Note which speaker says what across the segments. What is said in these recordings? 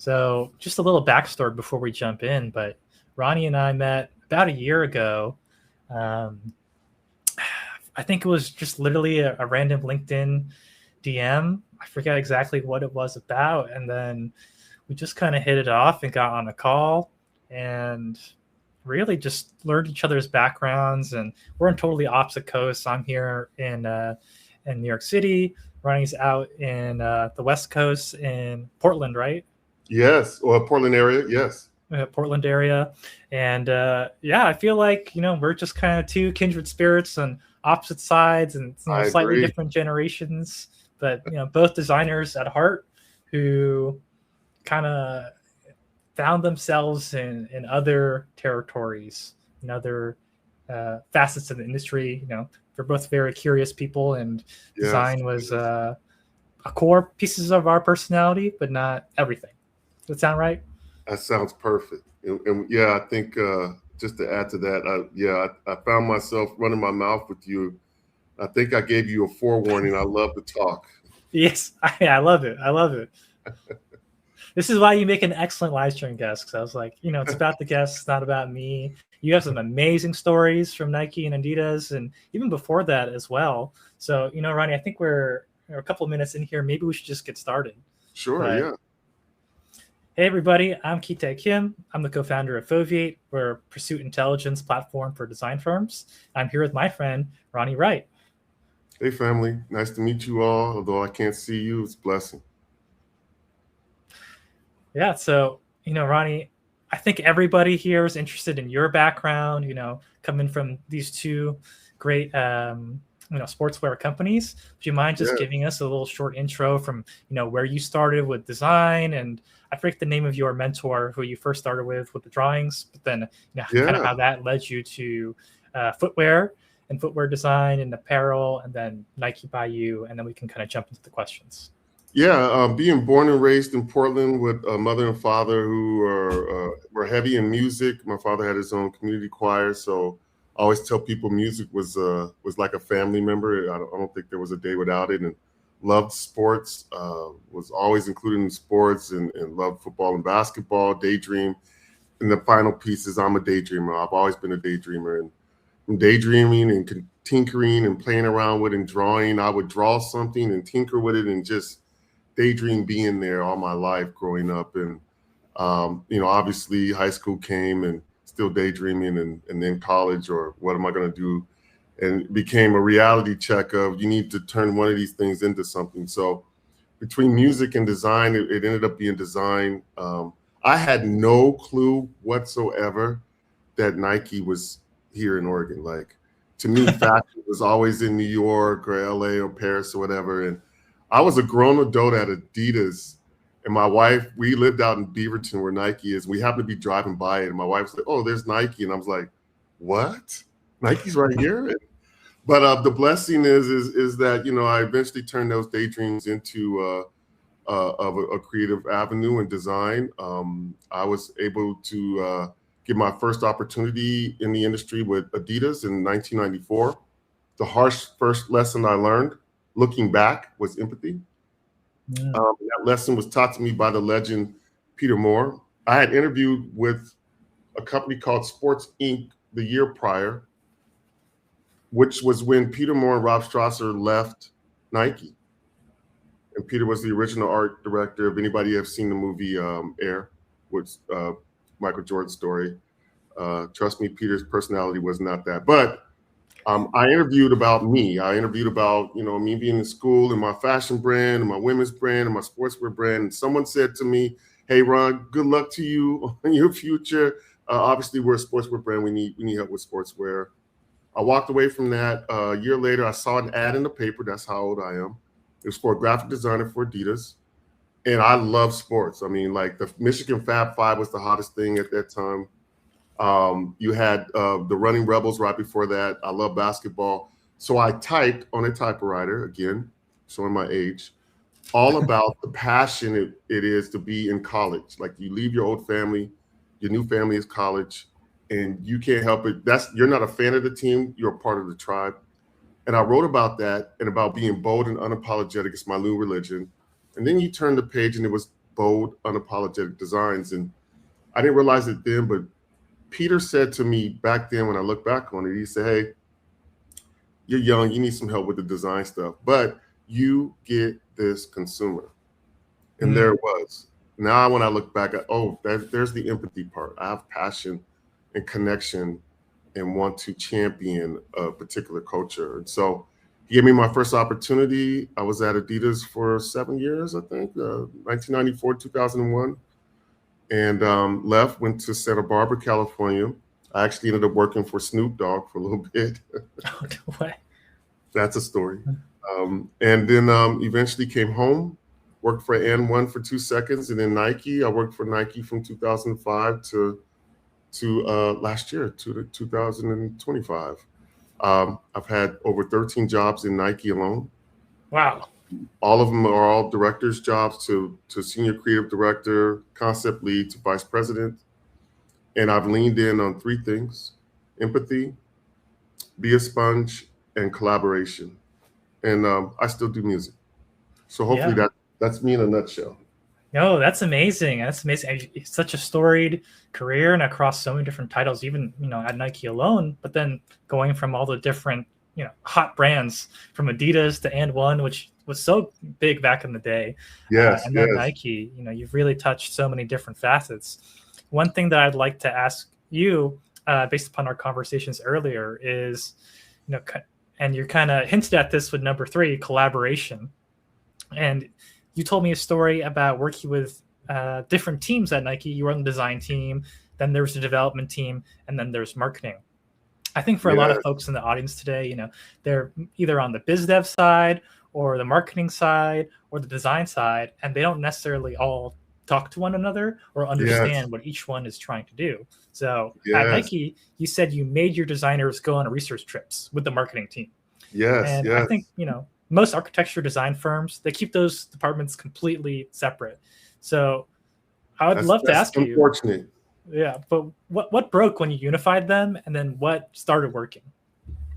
Speaker 1: So just a little backstory before we jump in, but Ronnie and I met about a year ago. Um, I think it was just literally a random LinkedIn DM. I forget exactly what it was about. And then we just kind of hit it off and got on a call and really just learned each other's backgrounds. And we're on totally opposite coasts. I'm here in New York City. Ronnie's out in the West Coast in Portland, right?
Speaker 2: Yes, or Portland area, yes.
Speaker 1: Portland area. And I feel like, we're just kind of two kindred spirits on opposite sides and,
Speaker 2: I
Speaker 1: slightly
Speaker 2: agree.
Speaker 1: different generations, but, both designers at heart who kind of found themselves in other territories, in other facets of the industry. We're both very curious people, and
Speaker 2: Yes,
Speaker 1: design was a core pieces of our personality, but not everything. Does that sound right?
Speaker 2: that sounds perfect. And yeah, I think just to add to that, I found myself running my mouth with you. I think I gave you a forewarning. I love to talk.
Speaker 1: Yes, I love it. I love it. This is why you make an excellent live stream guest. Because I was like, it's about the guests, not about me. You have some amazing stories from Nike and Adidas, and even before that as well. So, Ronnie, I think we're a couple of minutes in here. Maybe we should just get started.
Speaker 2: Sure,
Speaker 1: But
Speaker 2: yeah.
Speaker 1: hey, everybody, I'm Kitae Kim. I'm the co-founder of Foviate. We're a pursuit intelligence platform for design firms. I'm here with my friend, Ronnie Wright.
Speaker 2: Hey, family. Nice to meet you all. Although I can't see you, it's a blessing.
Speaker 1: Yeah, so, Ronnie, I think everybody here is interested in your background, coming from these two great, sportswear companies. Do you mind just
Speaker 2: Yeah,
Speaker 1: giving us a little short intro from, where you started with design? And I forget the name of your mentor who you first started with the drawings, but then, kind of
Speaker 2: yeah.
Speaker 1: how that led you to footwear and footwear design and apparel, and then Nike By You, and then we can kind of jump into the questions.
Speaker 2: Yeah, being born and raised in Portland with a mother and father who were heavy in music. My father had his own community choir, so I always tell people music was like a family member. I don't think there was a day without it. And loved sports, was always included in sports, and loved football and basketball. Daydream. And the final piece is I'm a daydreamer. I've always been a daydreamer, and from daydreaming and tinkering and playing around with and drawing, I would draw something and tinker with it and just daydream being there all my life growing up. And obviously high school came and still daydreaming, and then college, or what am I going to do, and it became a reality check of you need to turn one of these things into something. So between music and design, it ended up being design. I had no clue whatsoever that Nike was here in Oregon. Like, to me, fashion was always in New York or LA or Paris or whatever. And I was a grown adult at Adidas, and my wife, we lived out in Beaverton where Nike is. We happened to be driving by it, and my wife was like, "Oh, there's Nike," and I was like, "What? Nike's right here?" But the blessing is that I eventually turned those daydreams into of a creative avenue and design. I was able to get my first opportunity in the industry with Adidas in 1994. The harsh first lesson I learned, looking back, was empathy. That lesson was taught to me by the legend Peter Moore. I had interviewed with a company called Sports Inc. the year prior, which was when Peter Moore and Rob Strasser left Nike. And Peter was the original art director. If anybody have seen the movie Air, which Michael Jordan's story, trust me, Peter's personality was not that. But I interviewed about me. I interviewed about me being in school and my fashion brand and my women's brand and my sportswear brand. And someone said to me, "Hey, Ron, good luck to you in your future. Obviously, we're a sportswear brand. We need help with sportswear." I walked away from that. A year later, I saw an ad in the paper. That's how old I am. It was for a graphic designer for Adidas. And I love sports. I mean, like, the Michigan Fab Five was the hottest thing at that time. You had the Running Rebels right before that. I love basketball. So I typed on a typewriter, again, showing my age, all about the passion it is to be in college. Like, you leave your old family, your new family is college, and you can't help it. You're not a fan of the team, you're a part of the tribe. And I wrote about that and about being bold and unapologetic. It's my new religion. And then you turn the page, and it was bold, unapologetic designs. And I didn't realize it then, but Peter said to me back then, when I look back on it, he said, hey, you're young, you need some help with the design stuff, but you get this consumer. And there it was. Now, when I look back at, there's the empathy part. I have passion and connection and want to champion a particular culture. And so he gave me my first opportunity. I was at Adidas for 7 years, I think, 1994, 2001, and left, went to Santa Barbara, California. I actually ended up working for Snoop Dogg for a little bit.
Speaker 1: Oh, no way.
Speaker 2: That's a story. And then eventually came home, worked for N1 for 2 seconds, and then Nike. I worked for Nike from 2005 to last year, to 2025. I've had over 13 jobs in Nike alone.
Speaker 1: Wow.
Speaker 2: All of them are all directors' jobs, to senior creative director, concept lead, to vice president. And I've leaned in on 3 things: empathy, be a sponge, and collaboration. And I still do music. So hopefully that's me in a nutshell.
Speaker 1: No, that's amazing. That's amazing. It's such a storied career and across so many different titles, even, at Nike alone, but then going from all the different, hot brands, from Adidas to And1, which was so big back in the day.
Speaker 2: Yes.
Speaker 1: And then Nike, you've really touched so many different facets. One thing that I'd like to ask you, based upon our conversations earlier, is, and you kind of hinted at this with number 3, collaboration. And you told me a story about working with different teams at Nike. You were on the design team, then there was the development team, and then there's marketing. I think for a lot of folks in the audience today, they're either on the BizDev side or the marketing side or the design side, and they don't necessarily all talk to one another or understand what each one is trying to do. So at Nike, you said you made your designers go on research trips with the marketing team. And I think, most architecture design firms, they keep those departments completely separate. So I would love to ask you.
Speaker 2: Unfortunate.
Speaker 1: Yeah, but what broke when you unified them, and then what started working?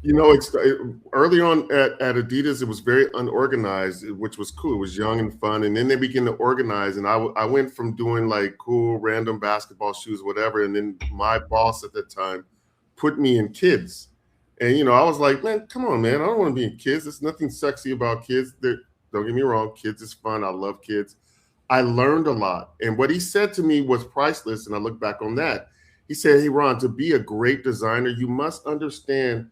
Speaker 2: Early on at Adidas, it was very unorganized, which was cool. It was young and fun. And then they began to organize. And I went from doing like cool, random basketball shoes, whatever. And then my boss at that time put me in kids. And, I was like, man, come on, man. I don't want to be in kids. There's nothing sexy about kids. Don't get me wrong. Kids is fun. I love kids. I learned a lot. And what he said to me was priceless. And I look back on that. He said, hey, Ron, to be a great designer, you must understand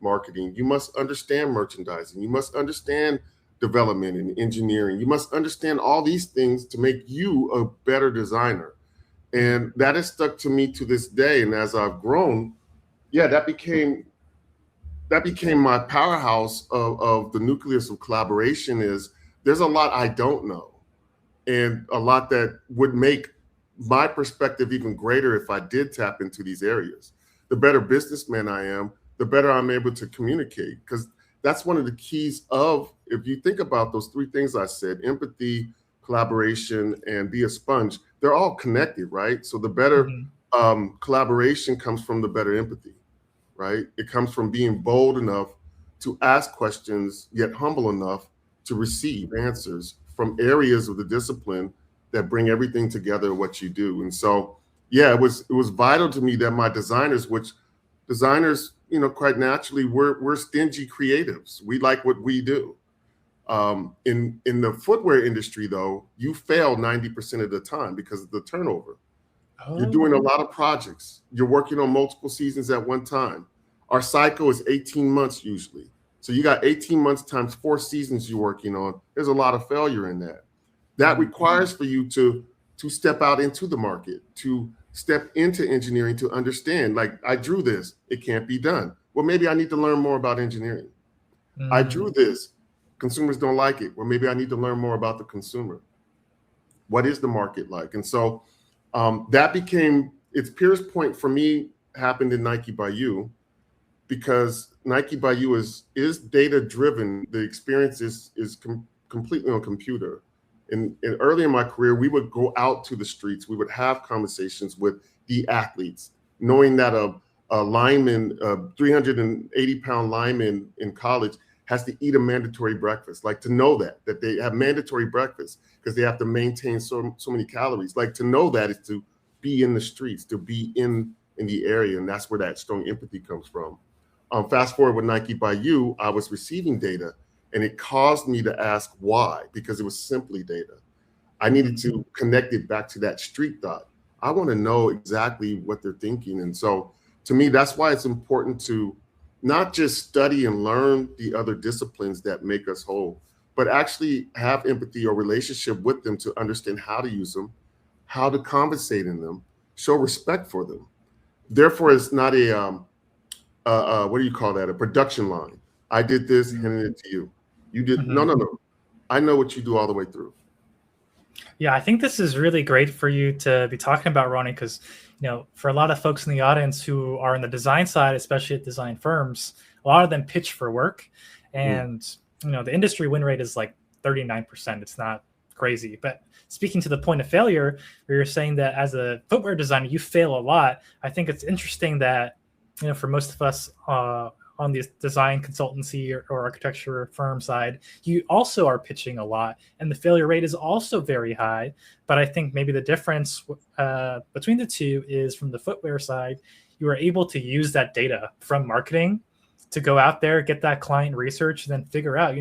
Speaker 2: marketing. You must understand merchandising. You must understand development and engineering. You must understand all these things to make you a better designer. And that has stuck to me to this day. And as I've grown, that became my powerhouse of the nucleus of collaboration. Is there's a lot I don't know, and a lot that would make my perspective even greater if I did tap into these areas. The better businessman I am, the better I'm able to communicate, because that's one of the keys of, if you think about those 3 things I said, empathy, collaboration, and be a sponge, they're all connected, right? So the better collaboration comes from the better empathy, right? It comes from being bold enough to ask questions, yet humble enough to receive answers from areas of the discipline that bring everything together, what you do. And so, it was vital to me that my designers, quite naturally, we're stingy creatives. We like what we do. In the footwear industry, though, you fail 90% of the time because of the turnover. You're doing a lot of projects. You're working on multiple seasons at one time. Our cycle is 18 months usually. So you got 18 months times 4 seasons you're working on. There's a lot of failure in that. That requires for you to step out into the market, to step into engineering, to understand, like, I drew this, it can't be done. Well, maybe I need to learn more about engineering. I drew this, consumers don't like it. Well, maybe I need to learn more about the consumer. What is the market like? And so that became, its purest point for me happened in Nike By You, because Nike By You is data driven. The experience is completely on computer. And early in my career, we would go out to the streets. We would have conversations with the athletes, knowing that a lineman, a 380-pound lineman in college, has to eat a mandatory breakfast. Like to know that they have mandatory breakfast because they have to maintain so many calories. Like to know that is to be in the streets, to be in the area, and that's where that strong empathy comes from. Fast forward with Nike By You, I was receiving data, and it caused me to ask why, because it was simply data. I needed to connect it back to that street thought. I want to know exactly what they're thinking. And so to me, that's why it's important to not just study and learn the other disciplines that make us whole, but actually have empathy or relationship with them to understand how to use them, how to conversate in them, show respect for them. Therefore, it's not a, what do you call that? A production line. I did this, handed it to you. You did, no. I know what you do all the way through.
Speaker 1: Yeah, I think this is really great for you to be talking about, Ronnie, because for a lot of folks in the audience who are in the design side, especially at design firms, a lot of them pitch for work, and the industry win rate is like 39%. It's not crazy, but speaking to the point of failure, where you're saying that as a footwear designer you fail a lot, I think it's interesting that for most of us on the design consultancy or architecture firm side, you also are pitching a lot, and the failure rate is also very high. But I think maybe the difference between the two is from the footwear side, you are able to use that data from marketing to go out there, get that client research, and then figure out,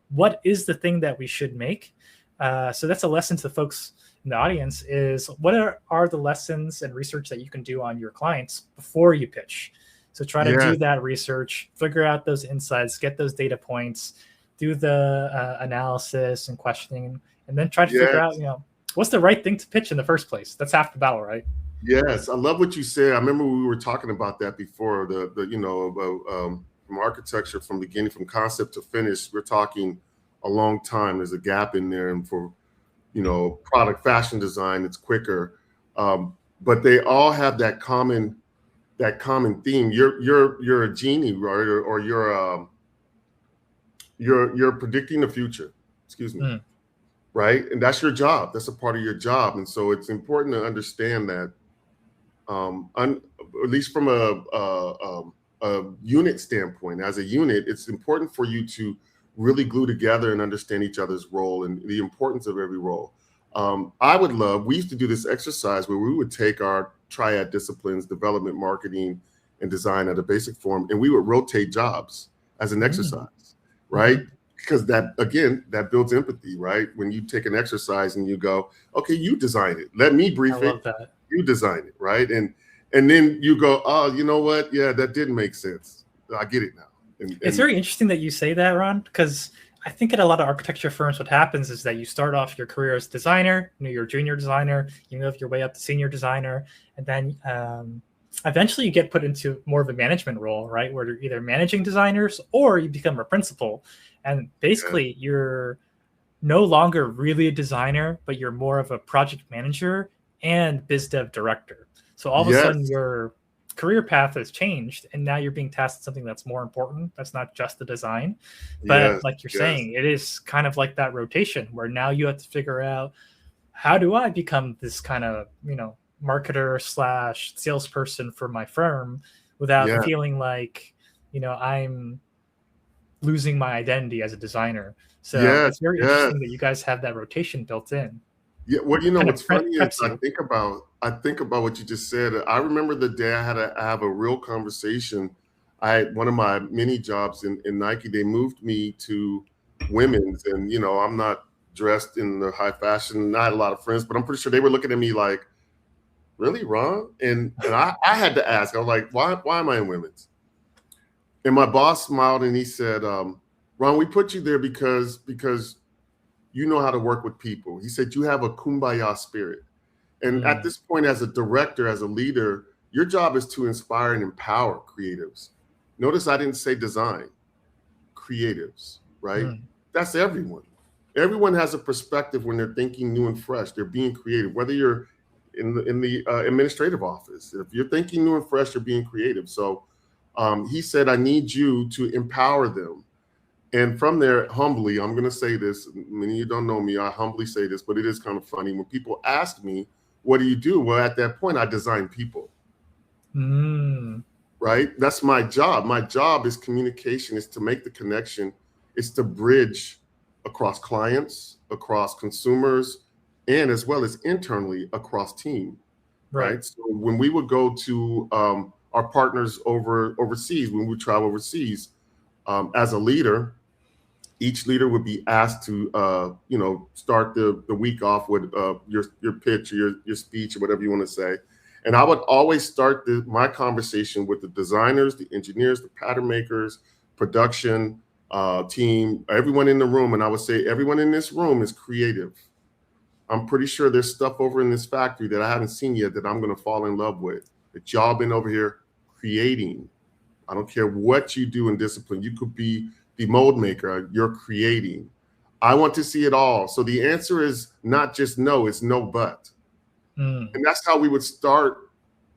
Speaker 1: what is the thing that we should make. So that's a lesson to the folks in the audience is what are the lessons and research that you can do on your clients before you pitch. So try to do that research, figure out those insights, get those data points, do the analysis and questioning, and then try to figure out, what's the right thing to pitch in the first place. That's half the battle, right?
Speaker 2: Yes, I love what you said. I remember we were talking about that before. From architecture, from beginning, from concept to finish, we're talking a long time. There's a gap in there, and for product fashion design, it's quicker. But they all have that common theme. You're a genie, right? Or you're predicting the future. Excuse me. Right? And that's your job. That's a part of your job. And so it's important to understand that, at least from a unit standpoint, as a unit, it's important for you to really glue together and understand each other's role and the importance of every role. We used to do this exercise where we would take our triad disciplines, development, marketing, and design at a basic form, and we would rotate jobs as an exercise, right? Because that builds empathy, right? When you take an exercise and you go, okay, you design it. Let me brief it. You design it, right? And then you go, oh, you know what? Yeah, that didn't make sense. I get it now. And
Speaker 1: it's very interesting that you say that, Ron, because I think at a lot of architecture firms, what happens is that you start off your career as designer, you're a junior designer, you move your way up to senior designer, and then eventually you get put into more of a management role, right? Where you're either managing designers or you become a principal. And basically you're no longer really a designer, but you're more of a project manager and BizDev director. So all of a sudden your career path has changed, and now you're being tasked with something that's more important. That's not just the design, but like you're saying, it is kind of like that rotation where now you have to figure out, how do I become this kind of, marketer / salesperson for my firm without feeling like, I'm losing my identity as a designer. So it's very interesting that you guys have that rotation built in.
Speaker 2: Yeah, well, what's funny is I think about what you just said. I remember the day I had to have a real conversation. I had one of my mini jobs in Nike. They moved me to women's, and I'm not dressed in the high fashion. I had a lot of friends, but I'm pretty sure they were looking at me like, "Really, Ron?" And I had to ask. I was like, "Why am I in women's?" And my boss smiled and he said, "Ron, we put you there because you know how to work with people." He said, "You have a kumbaya spirit." And at this point, as a director, as a leader, your job is to inspire and empower creatives. Notice I didn't say design, creatives, right? That's everyone. Everyone has a perspective when they're thinking new and fresh. They're being creative, whether you're in the administrative office. If you're thinking new and fresh, you're being creative. So he said, "I need you to empower them." And from there, humbly, I'm going to say this. Many of you don't know me. I humbly say this, but it is kind of funny. When people ask me, "What do you do?" Well, at that point, I design people. Right? That's my job. My job is communication, is to make the connection It's to bridge across clients, across consumers, and as well as internally across team, right? So when we would go to our partners overseas, when we travel overseas, as a leader, each leader would be asked to, start the week off with your pitch, or your speech, or whatever you want to say. And I would always start my conversation with the designers, the engineers, the pattern makers, production team, everyone in the room. And I would say, everyone in this room is creative. I'm pretty sure there's stuff over in this factory that I haven't seen yet that I'm going to fall in love with, that y'all been over here creating. I don't care what you do in discipline. You could be the mold maker, you're creating. I want to see it all. So the answer is not just no, it's no but. And that's how we would start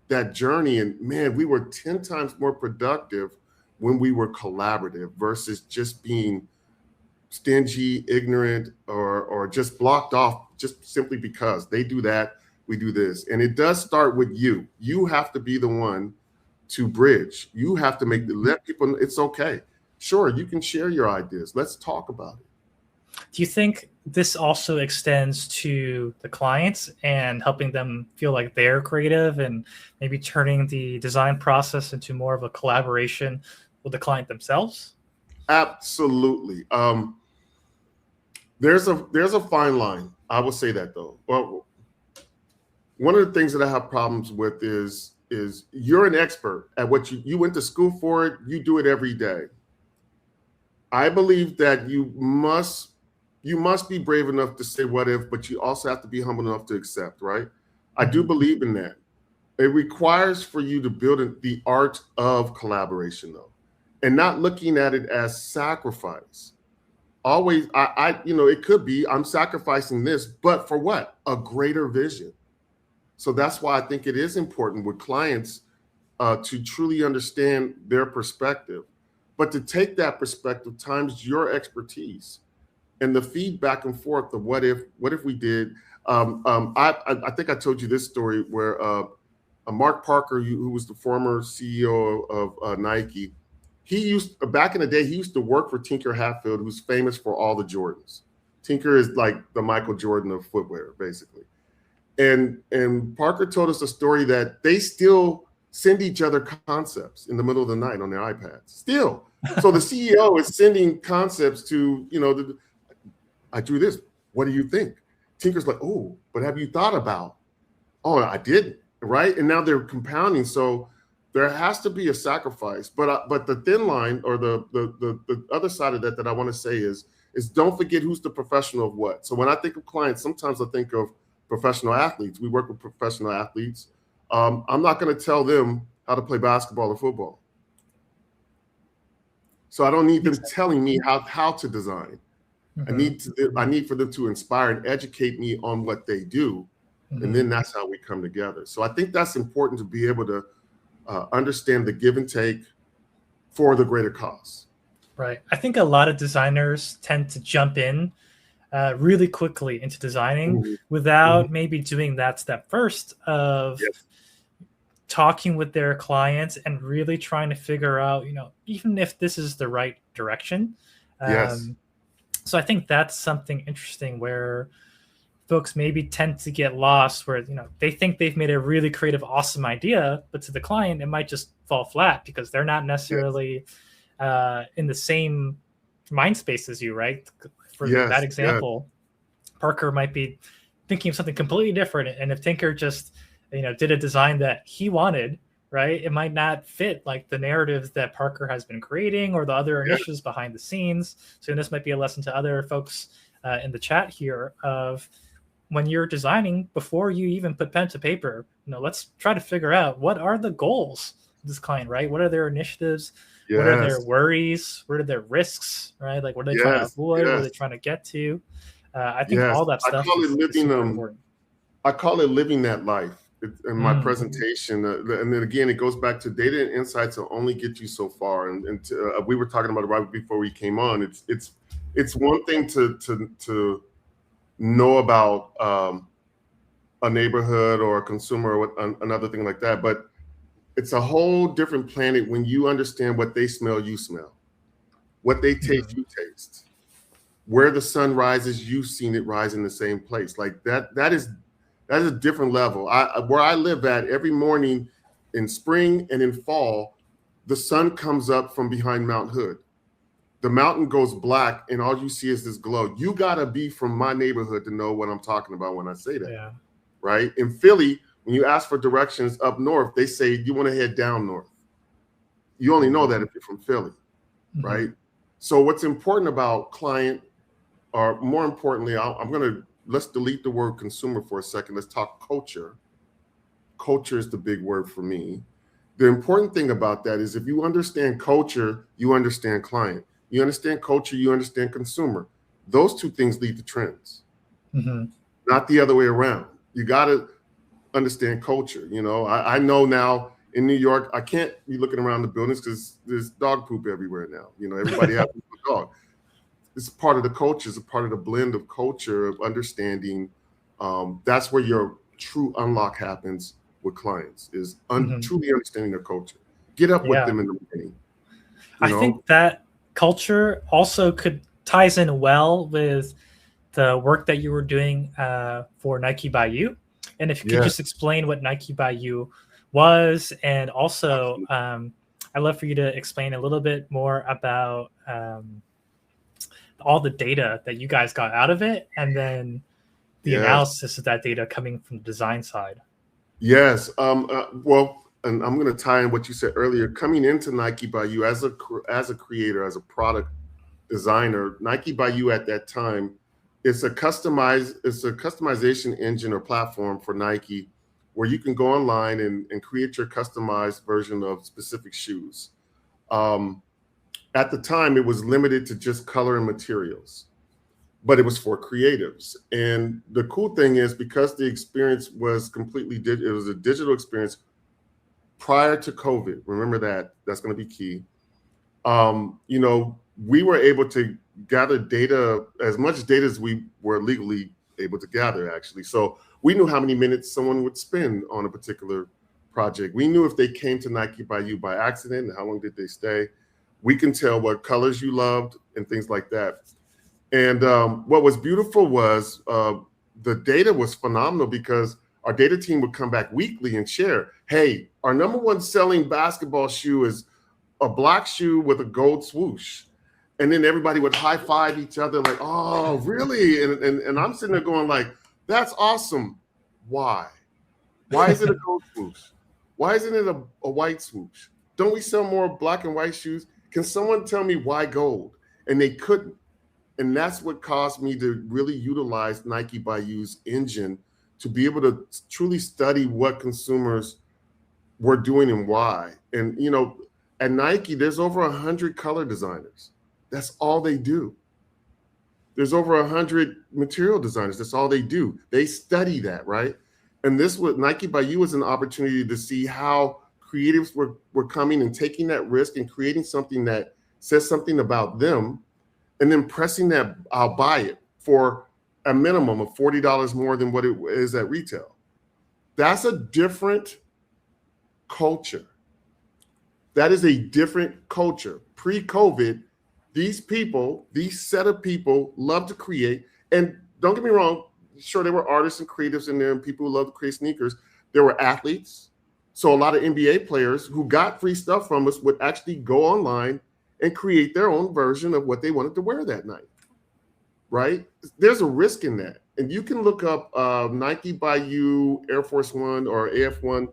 Speaker 2: that journey. And man, we were 10 times more productive when we were collaborative versus just being stingy, ignorant, or just blocked off just simply because they do that, we do this. And it does start with you. You have to be the one to bridge. You have to let people know it's okay. Sure, you can share your ideas. Let's talk about it.
Speaker 1: Do you think this also extends to the clients and helping them feel like they're creative and maybe turning the design process into more of a collaboration with the client themselves?
Speaker 2: Absolutely. There's a fine line. I will say that though. Well, one of the things that I have problems with is you're an expert at what you went to school for it. You do it every day. I believe that you must be brave enough to say what if, but you also have to be humble enough to accept, right? I do believe in that. It requires for you to build the art of collaboration though, and not looking at it as sacrifice. Always, it could be I'm sacrificing this, but for what? A greater vision. So that's why I think it is important with clients to truly understand their perspective, but to take that perspective times your expertise and the feedback and forth of what if we did. I think I told you this story where Mark Parker, who was the former CEO of Nike, back in the day, he used to work for Tinker Hatfield, who's famous for all the Jordans. Tinker is like the Michael Jordan of footwear, basically. And Parker told us a story that they still send each other concepts in the middle of the night on their iPads. Still. So the CEO is sending concepts to, I drew this. What do you think? Tinker's like, oh, but have you thought about? Oh, I didn't, right? And now they're compounding. So there has to be a sacrifice. But the thin line, or the other side of that I want to say is don't forget who's the professional of what. So when I think of clients, sometimes I think of professional athletes. We work with professional athletes. I'm not going to tell them how to play basketball or football. So I don't need them telling me how to design. I need for them to inspire and educate me on what they do. And then that's how we come together. So I think that's important, to be able to understand the give and take for the greater cause.
Speaker 1: Right. I think a lot of designers tend to jump in really quickly into designing without maybe doing that step first of talking with their clients and really trying to figure out, even if this is the right direction. So I think that's something interesting where folks maybe tend to get lost, where they think they've made a really creative, awesome idea, but to the client it might just fall flat because they're not necessarily in the same mind space as you, right? For that example, Parker might be thinking of something completely different, and if Tinker just did a design that he wanted, right, it might not fit like the narratives that Parker has been creating or the other initiatives behind the scenes. So this might be a lesson to other folks in the chat here of, when you're designing, before you even put pen to paper, let's try to figure out what are the goals of this client, right? What are their initiatives? What are their worries? What are their risks, right? Like, what are they trying to avoid? What are they trying to get to? I think all that stuff is super important.
Speaker 2: I call it living that life in my presentation. And then again, it goes back to data and insights will only get you so far. And we were talking about it right before we came on. It's one thing to know about a neighborhood or a consumer or another thing like that, but it's a whole different planet when you understand what they smell, you smell. What they taste, you taste. Where the sun rises, you've seen it rise in the same place. Like that is a different level. Where I live at, every morning in spring and in fall, the sun comes up from behind Mount Hood. The mountain goes black and all you see is this glow. You gotta be from my neighborhood to know what I'm talking about when I say that.
Speaker 1: Yeah.
Speaker 2: Right? In Philly, when you ask for directions up north, they say you want to head down north. You only know that if you're from Philly, right? So what's important about client, or more importantly, let's delete the word consumer for a second. Let's talk culture. Culture is the big word for me. The important thing about that is if you understand culture, you understand client. You understand culture, you understand consumer. Those two things lead to trends, not the other way around. You got to understand culture. You know, I know now in New York, I can't be looking around the buildings because there's dog poop everywhere now. You know, everybody has a dog. It's part of the culture. It's a part of the blend of culture, of understanding. That's where your true unlock happens with clients, is truly understanding their culture. Get up with them in the beginning.
Speaker 1: I think that culture also ties in well with the work that you were doing for Nike By You. And if you could just explain what Nike By You was, and also I'd love for you to explain a little bit more about all the data that you guys got out of it, and then the analysis of that data coming from the design side.
Speaker 2: Yes. Well, and I'm going to tie in what you said earlier. Coming into Nike By You as a creator, as a product designer, Nike By You at that time, it's a customization engine or platform for Nike where you can go online and create your customized version of specific shoes. At the time, it was limited to just color and materials, but it was for creatives. And the cool thing is, because the experience was completely digital, it was a digital experience prior to COVID. Remember that's going to be key. You know, we were able to gather data, as much data as we were legally able to gather, actually. So we knew how many minutes someone would spend on a particular project. We knew if they came to Nike By You by accident and how long did they stay. We can tell what colors you loved and things like that. And what was beautiful was the data was phenomenal, because our data team would come back weekly and share, hey, our number one selling basketball shoe is a black shoe with a gold swoosh. And then everybody would high five each other like, oh, really? And I'm sitting there going like, that's awesome. Why? Why is it a gold swoosh? Why isn't it a white swoosh? Don't we sell more black and white shoes? Can someone tell me why gold? And they couldn't. And that's what caused me to really utilize Nike By You's engine to be able to truly study what consumers were doing and why. And, you know, at Nike, there's over 100 color designers. That's all they do. There's over 100 material designers. That's all they do. They study that, right? And this was Nike By You was an opportunity to see how creatives were coming and taking that risk and creating something that says something about them, and then pressing that, I'll buy it for a minimum of $40 more than what it is at retail. That's a different culture. That is a different culture. Pre-COVID, these people, these set of people love to create. And don't get me wrong, sure, there were artists and creatives in there and people who love to create sneakers. There were athletes. So a lot of NBA players who got free stuff from us would actually go online and create their own version of what they wanted to wear that night, right? There's a risk in that. And you can look up Nike By You Air Force One or AF1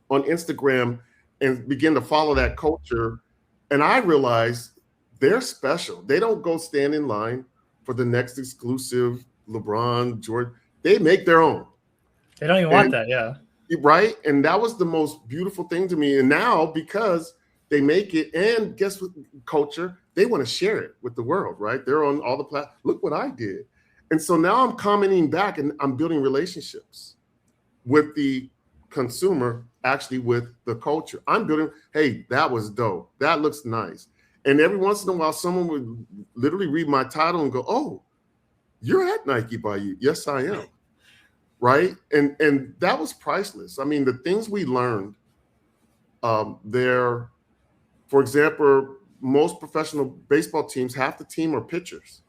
Speaker 2: on Instagram and begin to follow that culture. And I realized they're special. They don't go stand in line for the next exclusive LeBron, Jordan. They make their own.
Speaker 1: They don't even want that, yeah.
Speaker 2: Right? And that was the most beautiful thing to me. And now, because they make it, and guess what, culture, they want to share it with the world, right? They're on all the platforms. Look what I did. And so now I'm commenting back and I'm building relationships with the consumer, actually with the culture. I'm building, hey, that was dope. That looks nice. And every once in a while, someone would literally read my title and go, oh, you're at Nike By You. Yes, I am. Right? And that was priceless. I mean, the things we learned there, for example, most professional baseball teams, half the team are pitchers.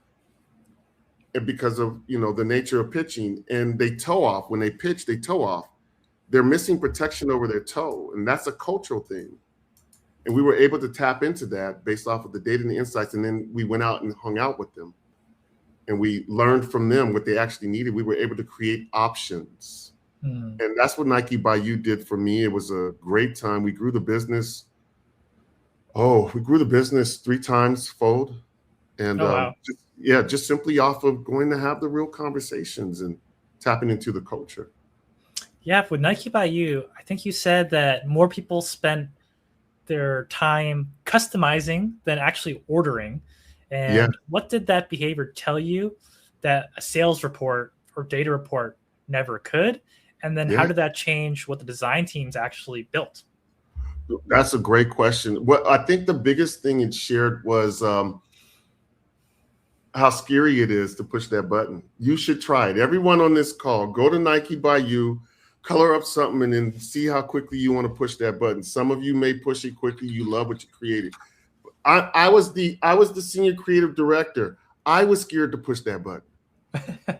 Speaker 2: And because of, the nature of pitching, and they toe off. When they pitch, they toe off. They're missing protection over their toe. And that's a cultural thing. And we were able to tap into that based off of the data and the insights. And then we went out and hung out with them. And we learned from them what they actually needed. We were able to create options. And that's what Nike By You did for me. It was a great time. We grew the business. We grew the business 3 times fold. And
Speaker 1: wow.
Speaker 2: just simply off of going to have the real conversations and tapping into the culture.
Speaker 1: Yeah, with Nike By You, I think you said that more people spent their time customizing than actually ordering. And what did that behavior tell you that a sales report or data report never could? And then how did that change what the design teams actually built?
Speaker 2: That's a great question. What I think the biggest thing it shared was how scary it is to push that button. You should try it. Everyone on this call, go to Nike By You, color up something, and then see how quickly you want to push that button. Some of you may push it quickly. You love what you created. I was the senior creative director. I was scared to push that button.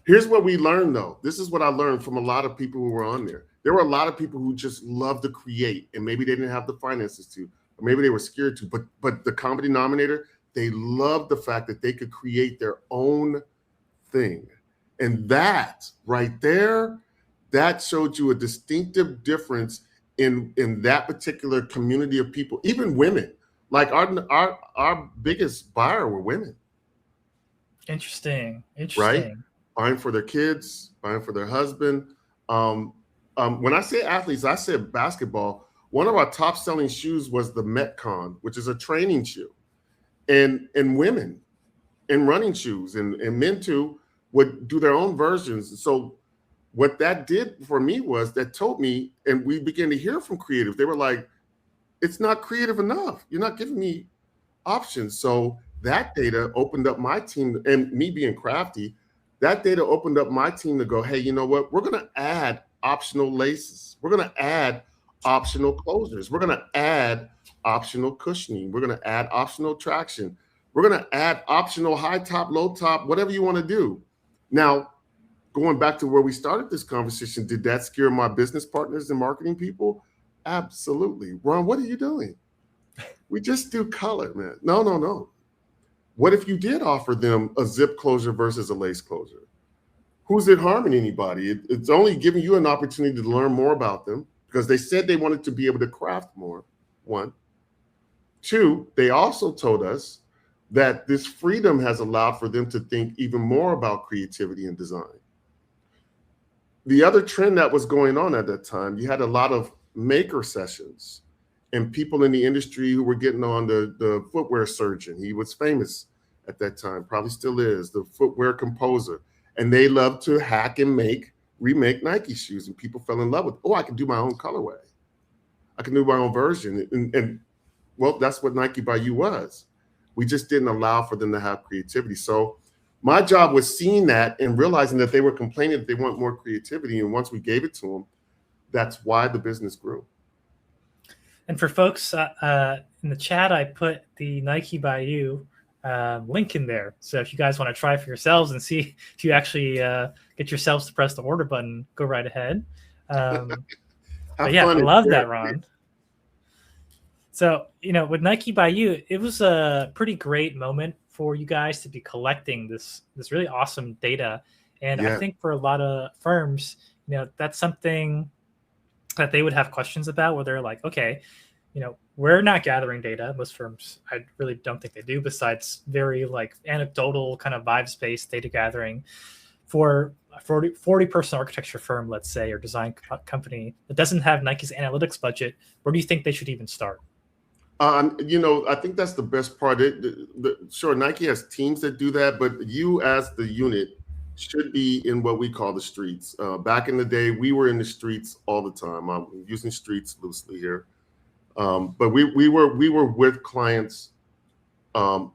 Speaker 2: Here's what we learned, though. This is what I learned from a lot of people who were on there. There were a lot of people who just loved to create, and maybe they didn't have the finances to, or maybe they were scared to. But the common denominator, they loved the fact that they could create their own thing. And that right there, that showed you a distinctive difference in that particular community of people, even women. Like our biggest buyer were women.
Speaker 1: Interesting.
Speaker 2: Right? Buying for their kids, buying for their husband. When I say athletes, I said basketball. One of our top selling shoes was the Metcon, which is a training shoe. And women in running shoes and men too would do their own versions. So what that did for me was that told me, and we began to hear from creatives. They were like, it's not creative enough. You're not giving me options. So that data opened up my team, and me being crafty, that data opened up my team to go, hey, you know what? We're going to add optional laces. We're going to add optional closures. We're going to add optional cushioning. We're going to add optional traction. We're going to add optional high top, low top, whatever you want to do. Now, going back to where we started this conversation, did that scare my business partners and marketing people? Absolutely. Ron, what are you doing? We just do color, man. No. What if you did offer them a zip closure versus a lace closure? Who's it harming anybody? It's only giving you an opportunity to learn more about them because they said they wanted to be able to craft more, 1. 2, they also told us that this freedom has allowed for them to think even more about creativity and design. The other trend that was going on at that time, you had a lot of maker sessions and people in the industry who were getting on the footwear surgeon. He was famous at that time, probably still is, the footwear composer. And they loved to hack and remake Nike shoes. And people fell in love with, I can do my own colorway. I can do my own version. And well, that's what Nike By You was. We just didn't allow for them to have creativity. So my job was seeing that and realizing that they were complaining that they want more creativity. And once we gave it to them, that's why the business grew.
Speaker 1: And for folks in the chat, I put the Nike By You link in there. So if you guys want to try for yourselves and see if you actually get yourselves to press the order button, go right ahead. But yeah, I love that, Ron. So, with Nike By You, it was a pretty great moment for you guys to be collecting this really awesome data. And I think for a lot of firms, that's something that they would have questions about, where they're like, okay, we're not gathering data. Most firms, I really don't think they do, besides very anecdotal kind of vibes-based data gathering. For a 40-person architecture firm, let's say, or design company that doesn't have Nike's analytics budget, where do you think they should even start?
Speaker 2: I think that's the best part. Sure, Nike has teams that do that, but you as the unit should be in what we call the streets. Back in the day, we were in the streets all the time. I'm using streets loosely here. But we were with clients. Let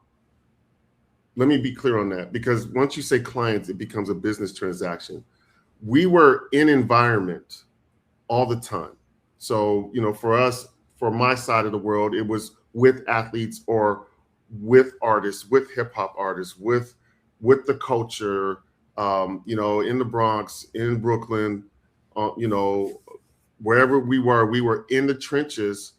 Speaker 2: me be clear on that, because once you say clients, it becomes a business transaction. We were in environment all the time. So, for us, for my side of the world, it was with athletes or with artists, with hip hop artists, with the culture, you know, in the Bronx, in Brooklyn, you know, wherever we were in the trenches,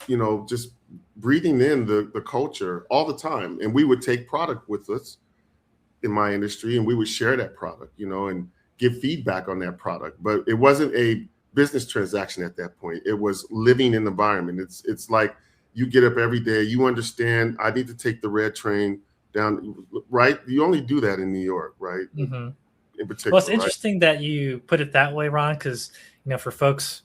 Speaker 2: you know, just breathing in the culture all the time. And we would take product with us in my industry, and we would share that product, you know, and give feedback on that product. But it wasn't a business transaction at that point. It was living in the environment. It's like you get up every day, you understand, I need to take the red train down, right? You only do that in New York, right?
Speaker 1: Mm-hmm.
Speaker 2: In particular.
Speaker 1: Well, it's interesting that you put it that way, Ron, because, you know, for folks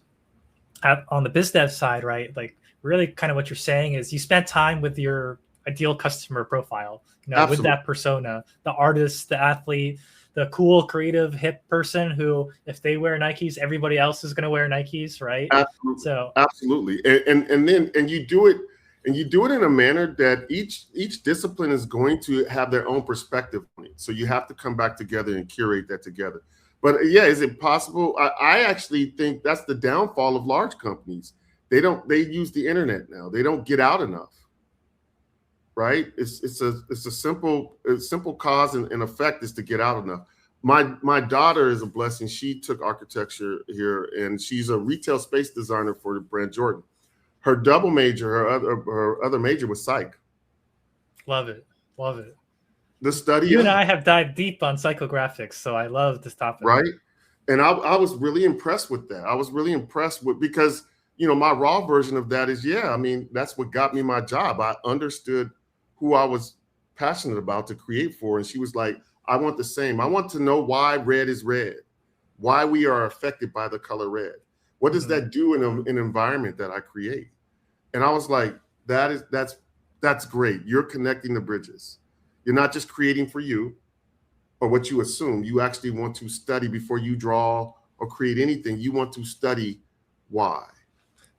Speaker 1: on the BizDev side, right, like really kind of what you're saying is you spent time with your ideal customer profile, you know,
Speaker 2: Absolutely.
Speaker 1: with that persona, the artist, the athlete, the cool, creative, hip person who, if they wear Nikes, everybody else is going to wear Nikes, right?
Speaker 2: Absolutely.
Speaker 1: So
Speaker 2: absolutely. And you do it, in a manner that each discipline is going to have their own perspective on it. So you have to come back together and curate that together. But yeah, is it possible? I actually think that's the downfall of large companies. They use the internet now. They don't get out enough. Right? It's a simple cause and effect is to get out enough. My daughter is a blessing. She took architecture here, and she's a retail space designer for the brand Jordan. Her double major, her other major was psych.
Speaker 1: love it.
Speaker 2: The study.
Speaker 1: You and I have dived deep on psychographics, so I love this topic.
Speaker 2: Right. And I was really impressed with that. I was really impressed with, because, you know, my raw version of that is, yeah, I mean, that's what got me my job. I understood who I was passionate about to create for. And she was like, I want the same. I want to know why red is red, why we are affected by the color red. What does that do in an environment that I create? And I was like, that's great. You're connecting the bridges. You're not just creating for you or what you assume. You actually want to study before you draw or create anything. You want to study why.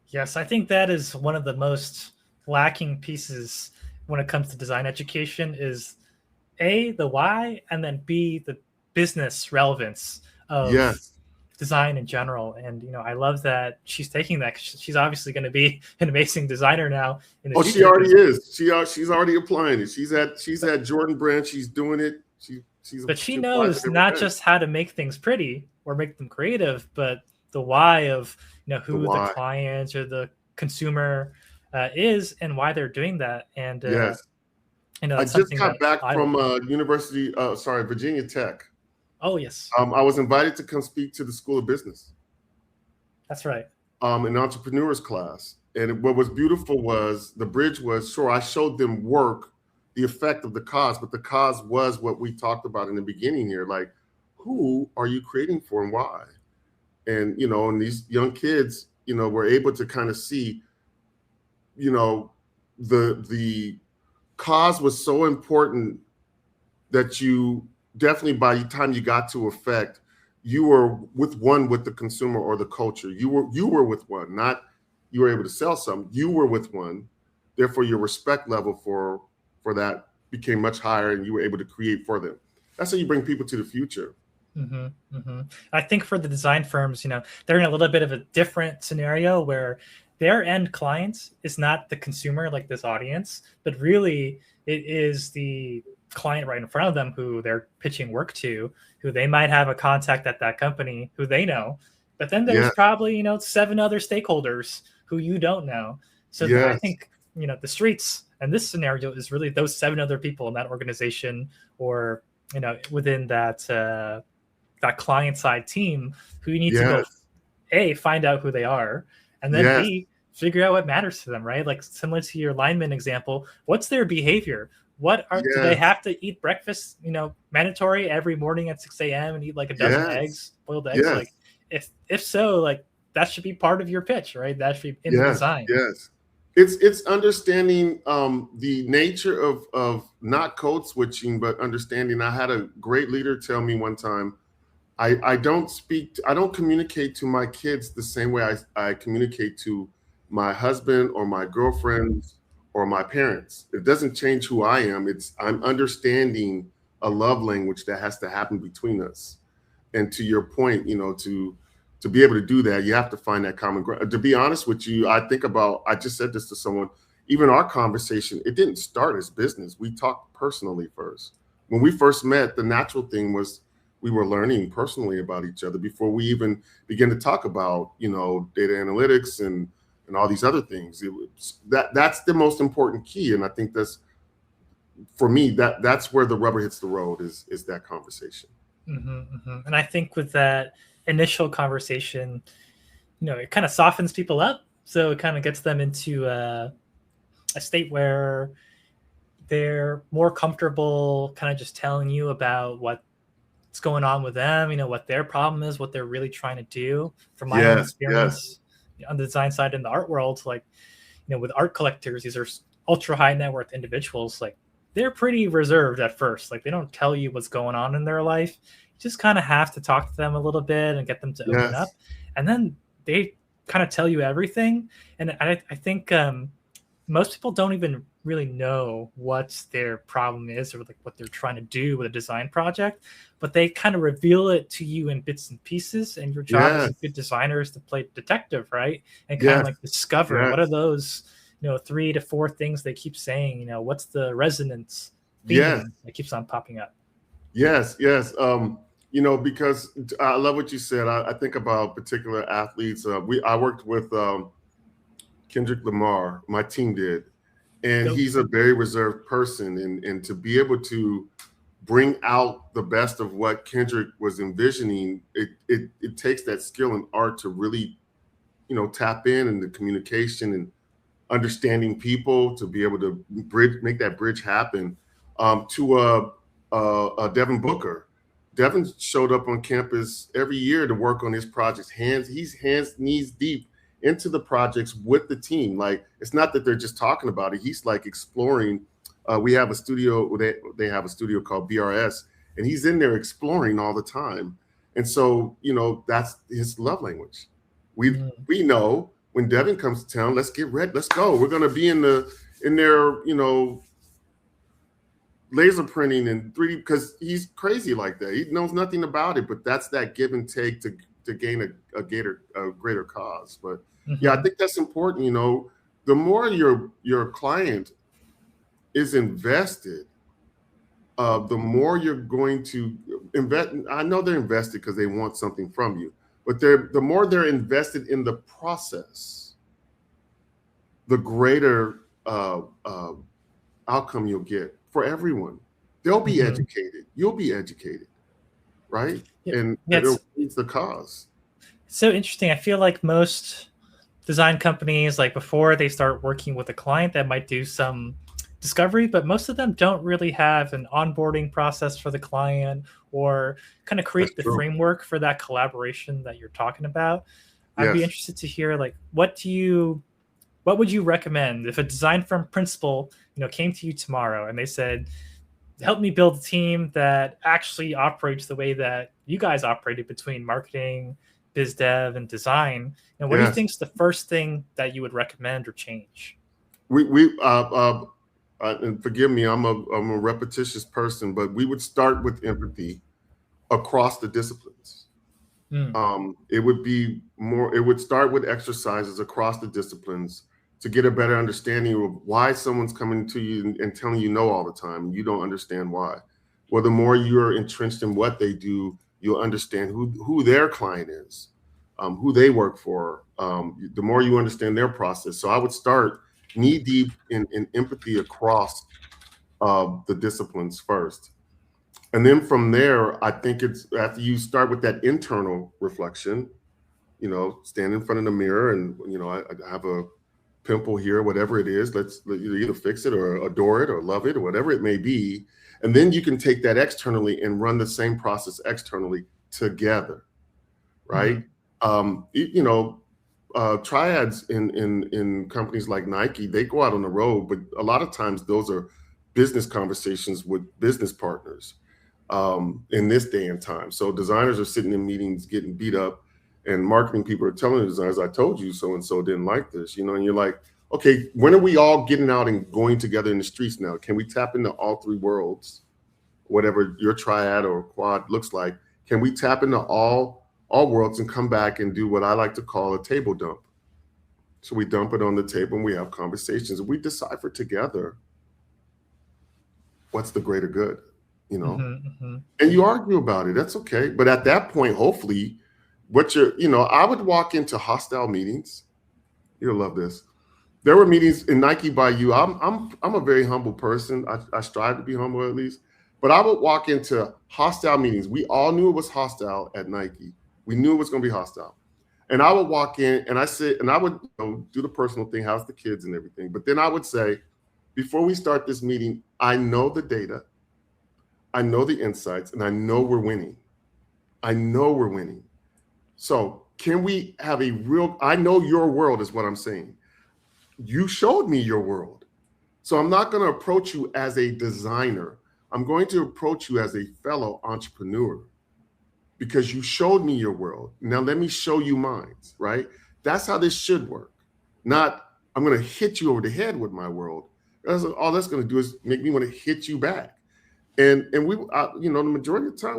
Speaker 1: Yes, I think that is one of the most lacking pieces when it comes to design education is A, the why, and then B, the business relevance of design in general. And, you know, I love that she's taking that, 'cause she's obviously going to be an amazing designer now in the future.
Speaker 2: She already is. She's already applying it. She's at Jordan Brand. She's doing it.
Speaker 1: But she knows not just how to make things pretty or make them creative, but the why of, you know, who the client or the consumer is and why they're doing that. And you know,
Speaker 2: I just got back from Virginia Tech.
Speaker 1: Oh yes.
Speaker 2: I was invited to come speak to the School of Business.
Speaker 1: That's right.
Speaker 2: An entrepreneurs class, and what was beautiful was the bridge was, sure, I showed them work, the effect of the cause, but the cause was what we talked about in the beginning here, like, who are you creating for and why? And, you know, and these young kids, you know, were able to kind of see, you know, the cause was so important that you definitely, by the time you got to effect, you were with the consumer or the culture. You were with one, not you were able to sell something. You were with one. Therefore, your respect level for that became much higher, and you were able to create for them. That's how you bring people to the future.
Speaker 1: I think for the design firms, you know, they're in a little bit of a different scenario where their end client is not the consumer, like this audience, but really it is the client right in front of them who they're pitching work to, who they might have a contact at that company who they know. But then there's probably, you know, 7 other stakeholders who you don't know. So I think, you know, the streets and this scenario is really those 7 other people in that organization, or, you know, within that that client side team who you need to go A, find out who they are, and then B, figure out what matters to them, right? Like similar to your lineman example, what's their behavior? Do they have to eat breakfast, you know, mandatory every morning at 6 a.m. and eat like a dozen eggs, boiled eggs? Like if so, like that should be part of your pitch, right? That should be in the design.
Speaker 2: It's understanding the nature of not code switching, but understanding. I had a great leader tell me one time, I don't communicate to my kids the same way I communicate to my husband or my girlfriends or my parents. It doesn't change who I am. I'm understanding a love language that has to happen between us. And to your point, you know, to be able to do that, you have to find that common ground. To be honest with you, I just said this to someone, even our conversation, it didn't start as business. We talked personally first. When we first met, the natural thing was we were learning personally about each other before we even began to talk about, you know, data analytics and all these other things. It was, that's the most important key. And I think that's, for me, that's where the rubber hits the road, is that conversation.
Speaker 1: And I think with that initial conversation, you know, it kind of softens people up. So it kind of gets them into a state where they're more comfortable kind of just telling you about what's going on with them, you know, what their problem is, what they're really trying to do. From my own experience on the design side in the art world, like, you know, with art collectors, these are ultra high net worth individuals, like they're pretty reserved at first. Like they don't tell you what's going on in their life. You just kind of have to talk to them a little bit and get them to open up. And then they kind of tell you everything. And I think most people don't even really know what their problem is or like what they're trying to do with a design project, but they kind of reveal it to you in bits and pieces. And your job as a good designer is to play detective, right? And kind of like discover what are those, you know, 3 to 4 things they keep saying, you know, what's the resonance theme that keeps on popping up.
Speaker 2: You know, because I love what you said. I think about particular athletes. I worked with Kendrick Lamar, my team did, and he's a very reserved person. And to be able to bring out the best of what Kendrick was envisioning, it takes that skill and art to really, you know, tap in the communication and understanding people, to be able to make that bridge happen. To Devin Booker. Devin showed up on campus every year to work on his projects. He's knees deep into the projects with the team. Like, it's not that they're just talking about it. He's like exploring. We have a studio. They have a studio called BRS, and he's in there exploring all the time. And so, you know, that's his love language. We know when Devin comes to town, let's get ready. Let's go. We're going to be in there, you know, laser printing and 3D, because he's crazy like that. He knows nothing about it, but that's that give and take to gain a greater cause. But yeah, I think that's important. You know, the more your client is invested, the more you're going to invest. I know they're invested because they want something from you, but the more they're invested in the process, the greater outcome you'll get for everyone. They'll be educated. You'll be educated, right? And it's the cause.
Speaker 1: It's so interesting. I feel like most design companies, like before they start working with a client, that might do some discovery, but most of them don't really have an onboarding process for the client or kind of create the framework for that collaboration that you're talking about. I'd be interested to hear, like, what would you recommend if a design firm principal, you know, came to you tomorrow and they said, help me build a team that actually operates the way that you guys operated between marketing, biz dev, and design? And what do you think is the first thing that you would recommend or change?
Speaker 2: And forgive me, I'm a repetitious person, but we would start with empathy across the disciplines. It would start with exercises across the disciplines to get a better understanding of why someone's coming to you and telling you no all the time, and you don't understand why. Well, the more you're entrenched in what they do, you'll understand who their client is, who they work for, the more you understand their process. So I would start knee deep in empathy across the disciplines first. And then from there, I think it's after you start with that internal reflection, you know, stand in front of the mirror and, you know, I have a pimple here, whatever it is, let's either fix it or adore it or love it or whatever it may be. And then you can take that externally and run the same process externally together, right? You know, triads in companies like Nike, they go out on the road, but a lot of times those are business conversations with business partners in this day and time. So designers are sitting in meetings getting beat up, and marketing people are telling the designers, I told you so-and-so didn't like this, you know, and you're like, okay, when are we all getting out and going together in the streets now? Can we tap into all 3 worlds, whatever your triad or quad looks like? Can we tap into all worlds and come back and do what I like to call a table dump? So we dump it on the table and we have conversations. We decipher together what's the greater good, you know? And you argue about it. That's okay. But at that point, hopefully, I would walk into hostile meetings. You'll love this. There were meetings in Nike By You. I'm a very humble person. I strive to be humble at least. But I would walk into hostile meetings. We all knew it was hostile at Nike. We knew it was going to be hostile. And I would walk in and I would do the personal thing, how's the kids and everything. But then I would say, before we start this meeting, I know the data, I know the insights, and I know we're winning. I know we're winning. So can we have I know your world is what I'm saying. You showed me your world. So I'm not going to approach you as a designer. I'm going to approach you as a fellow entrepreneur because you showed me your world. Now let me show you mine, right? That's how this should work. Not, I'm going to hit you over the head with my world. All that's going to do is make me want to hit you back. And we, the majority of the time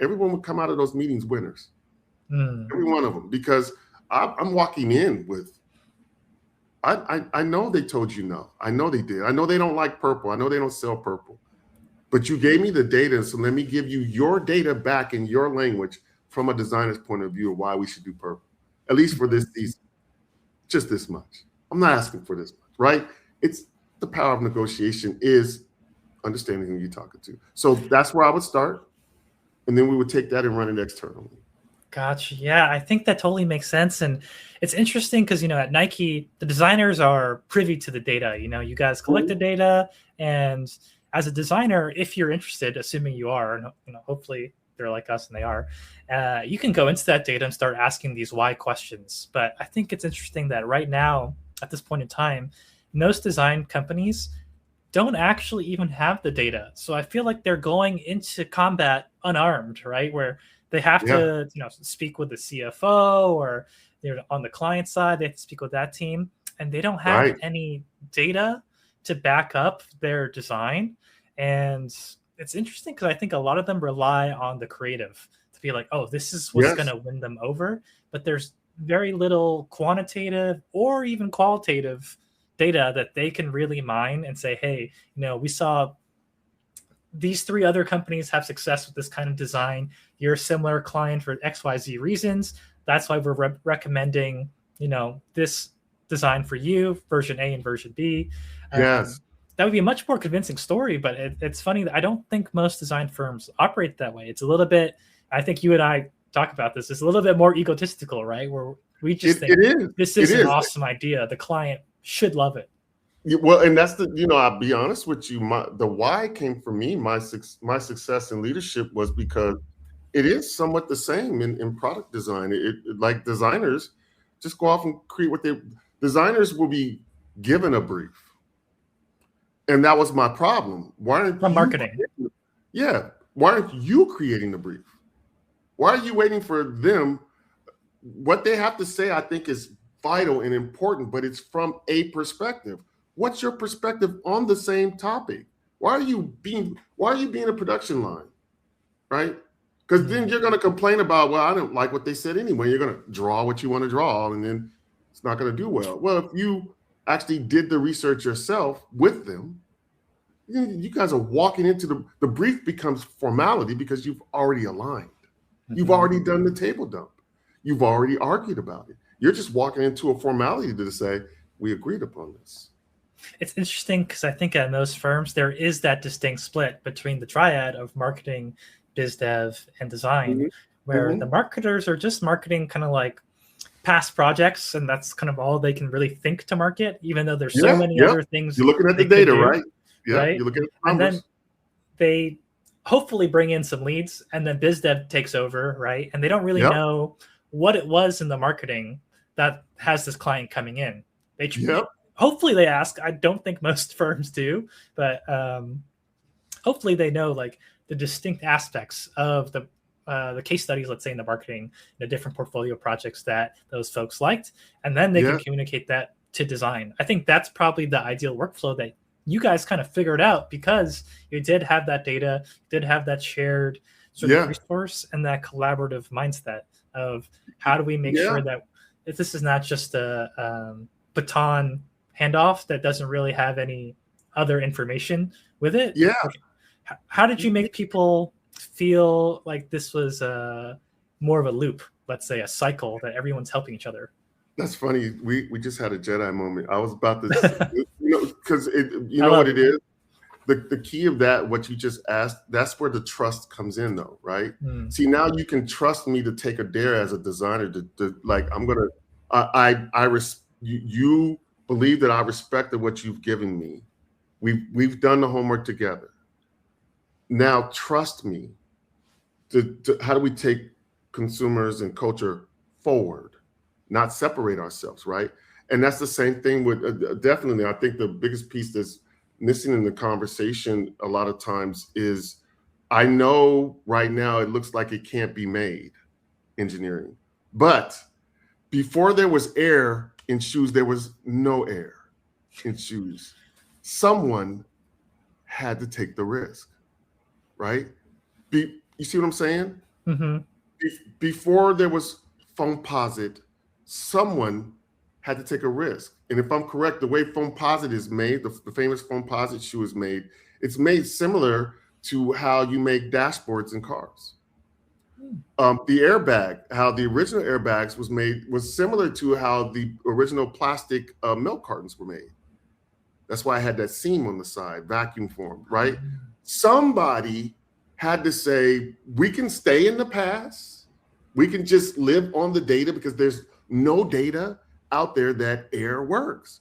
Speaker 2: everyone would come out of those meetings winners. Every one of them, because I'm walking in with, I know they told you no. I know they did. I know they don't like purple. I know they don't sell purple. But you gave me the data, so let me give you your data back in your language from a designer's point of view of why we should do purple, at least for this season. Just this much. I'm not asking for this much, right? It's the power of negotiation is understanding who you're talking to. So that's where I would start, and then we would take that and run it externally.
Speaker 1: Gotcha. Yeah, I think that totally makes sense. And it's interesting because, at Nike, the designers are privy to the data. You guys collect the data. And as a designer, if you're interested, assuming you are, and hopefully they're like us and they are, you can go into that data and start asking these why questions. But I think it's interesting that right now, at this point in time, most design companies don't actually even have the data. So I feel like they're going into combat unarmed, right? Where they have to, speak with the CFO, or they're on the client side, they have to speak with that team, and they don't have any data to back up their design. And it's interesting because I think a lot of them rely on the creative to be like, oh, this is what's going to win them over. But there's very little quantitative or even qualitative data that they can really mine and say, hey, we saw these 3 other companies have success with this kind of design. You're a similar client for XYZ reasons. That's why we're recommending, this design for you, version A and version B.
Speaker 2: Yes.
Speaker 1: That would be a much more convincing story, but it's funny that I don't think most design firms operate that way. It's a little bit, I think you and I talk about this, it's a little bit more egotistical, right? Where we just think this is an awesome idea. The client should love it.
Speaker 2: Well, and that's I'll be honest with you. The why came from me. My success in leadership was because it is somewhat the same in product design. Like designers just go off and create designers will be given a brief. And that was my problem. Why aren't
Speaker 1: from marketing?
Speaker 2: Why aren't you creating the brief? Why are you waiting for them? What they have to say, I think, is vital and important, but it's from a perspective. What's your perspective on the same topic? Why are you being a production line, right? Because then you're going to complain about, well, I don't like what they said anyway. You're going to draw what you want to draw, and then it's not going to do well. Well, if you actually did the research yourself with them, you guys are walking into the brief becomes formality because you've already aligned. You've already done the table dump. You've already argued about it. You're just walking into a formality to say, we agreed upon this.
Speaker 1: It's interesting because I think at most firms, there is that distinct split between the triad of marketing, BizDev, and design, where the marketers are just marketing kind of like past projects, and that's kind of all they can really think to market, even though there's so many other things.
Speaker 2: You're looking at the data, right? Yeah,
Speaker 1: right?
Speaker 2: You're looking at the numbers.
Speaker 1: And then they hopefully bring in some leads, and then BizDev takes over, right? And they don't really know what it was in the marketing that has this client coming in. Hopefully they ask. I don't think most firms do, but hopefully they know like the distinct aspects of the case studies, let's say in the marketing, the different portfolio projects that those folks liked, and then they can communicate that to design. I think that's probably the ideal workflow that you guys kind of figured out because you did have that data, did have that shared sort of resource and that collaborative mindset of how do we make sure that this is not just a baton handoff that doesn't really have any other information with it.
Speaker 2: Yeah.
Speaker 1: Like, how did you make people feel like this was more of a loop, let's say a cycle that everyone's helping each other?
Speaker 2: That's funny. We just had a Jedi moment. I was about to, because what it
Speaker 1: it.
Speaker 2: is? The key of that, what you just asked, that's where the trust comes in, though, right? See, now you can trust me to take a dare as a designer to like, I'm gonna, you believe that I respected what you've given me. We've done the homework together. Now trust me. How do we take consumers and culture forward, not separate ourselves, right? And that's the same thing with definitely. I think the biggest piece that's missing in the conversation a lot of times is, I know right now it looks like it can't be made, engineering, but before there was air in shoes, there was no air in shoes. Someone had to take the risk, right? You see what I'm saying?
Speaker 1: Mm-hmm.
Speaker 2: Before there was Foamposite, someone had to take a risk. And if I'm correct, the way Foamposite is made, the famous Foamposite shoe is made, it's made similar to how you make dashboards in cars. The airbag, how the original airbags was made, was similar to how the original plastic milk cartons were made. That's why I had that seam on the side, vacuum formed, right? Somebody had to say, we can stay in the past. We can just live on the data, because there's no data out there that Air works.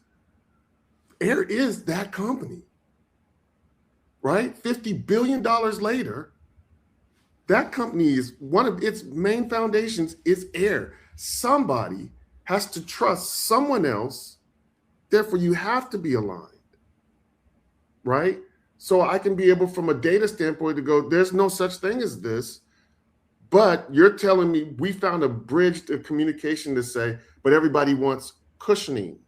Speaker 2: Air is that company, right? $50 billion later, that company is, one of its main foundations is Air. Somebody has to trust someone else. Therefore, you have to be aligned, right? So I can be able, from a data standpoint, to go, there's no such thing as this, but you're telling me we found a bridge to communication to say, but everybody wants cushioning.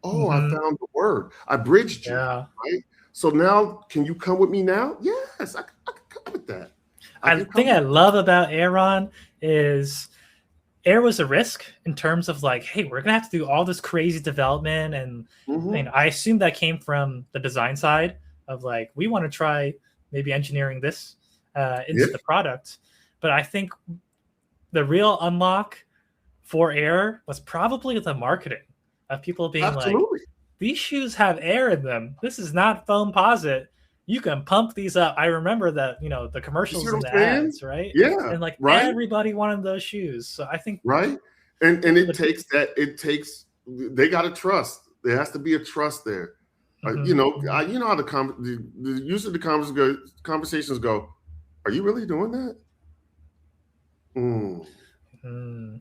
Speaker 2: Oh, I found the word. I bridged you, right? So now, can you come with me now? Yes, I can come with that.
Speaker 1: The thing I love about Aaron is Air was a risk in terms of like, hey, we're gonna have to do all this crazy development, and I assume that came from the design side of like, we want to try maybe engineering this into the product. But I think the real unlock for Air was probably the marketing of people being like, these shoes have air in them. This is not Foamposite. You can pump these up. I remember that, the commercials and the ads, right?
Speaker 2: Yeah.
Speaker 1: And like everybody wanted those shoes. So I think
Speaker 2: and it takes they got to trust. There has to be a trust there. How usually the conversations go, are you really doing that?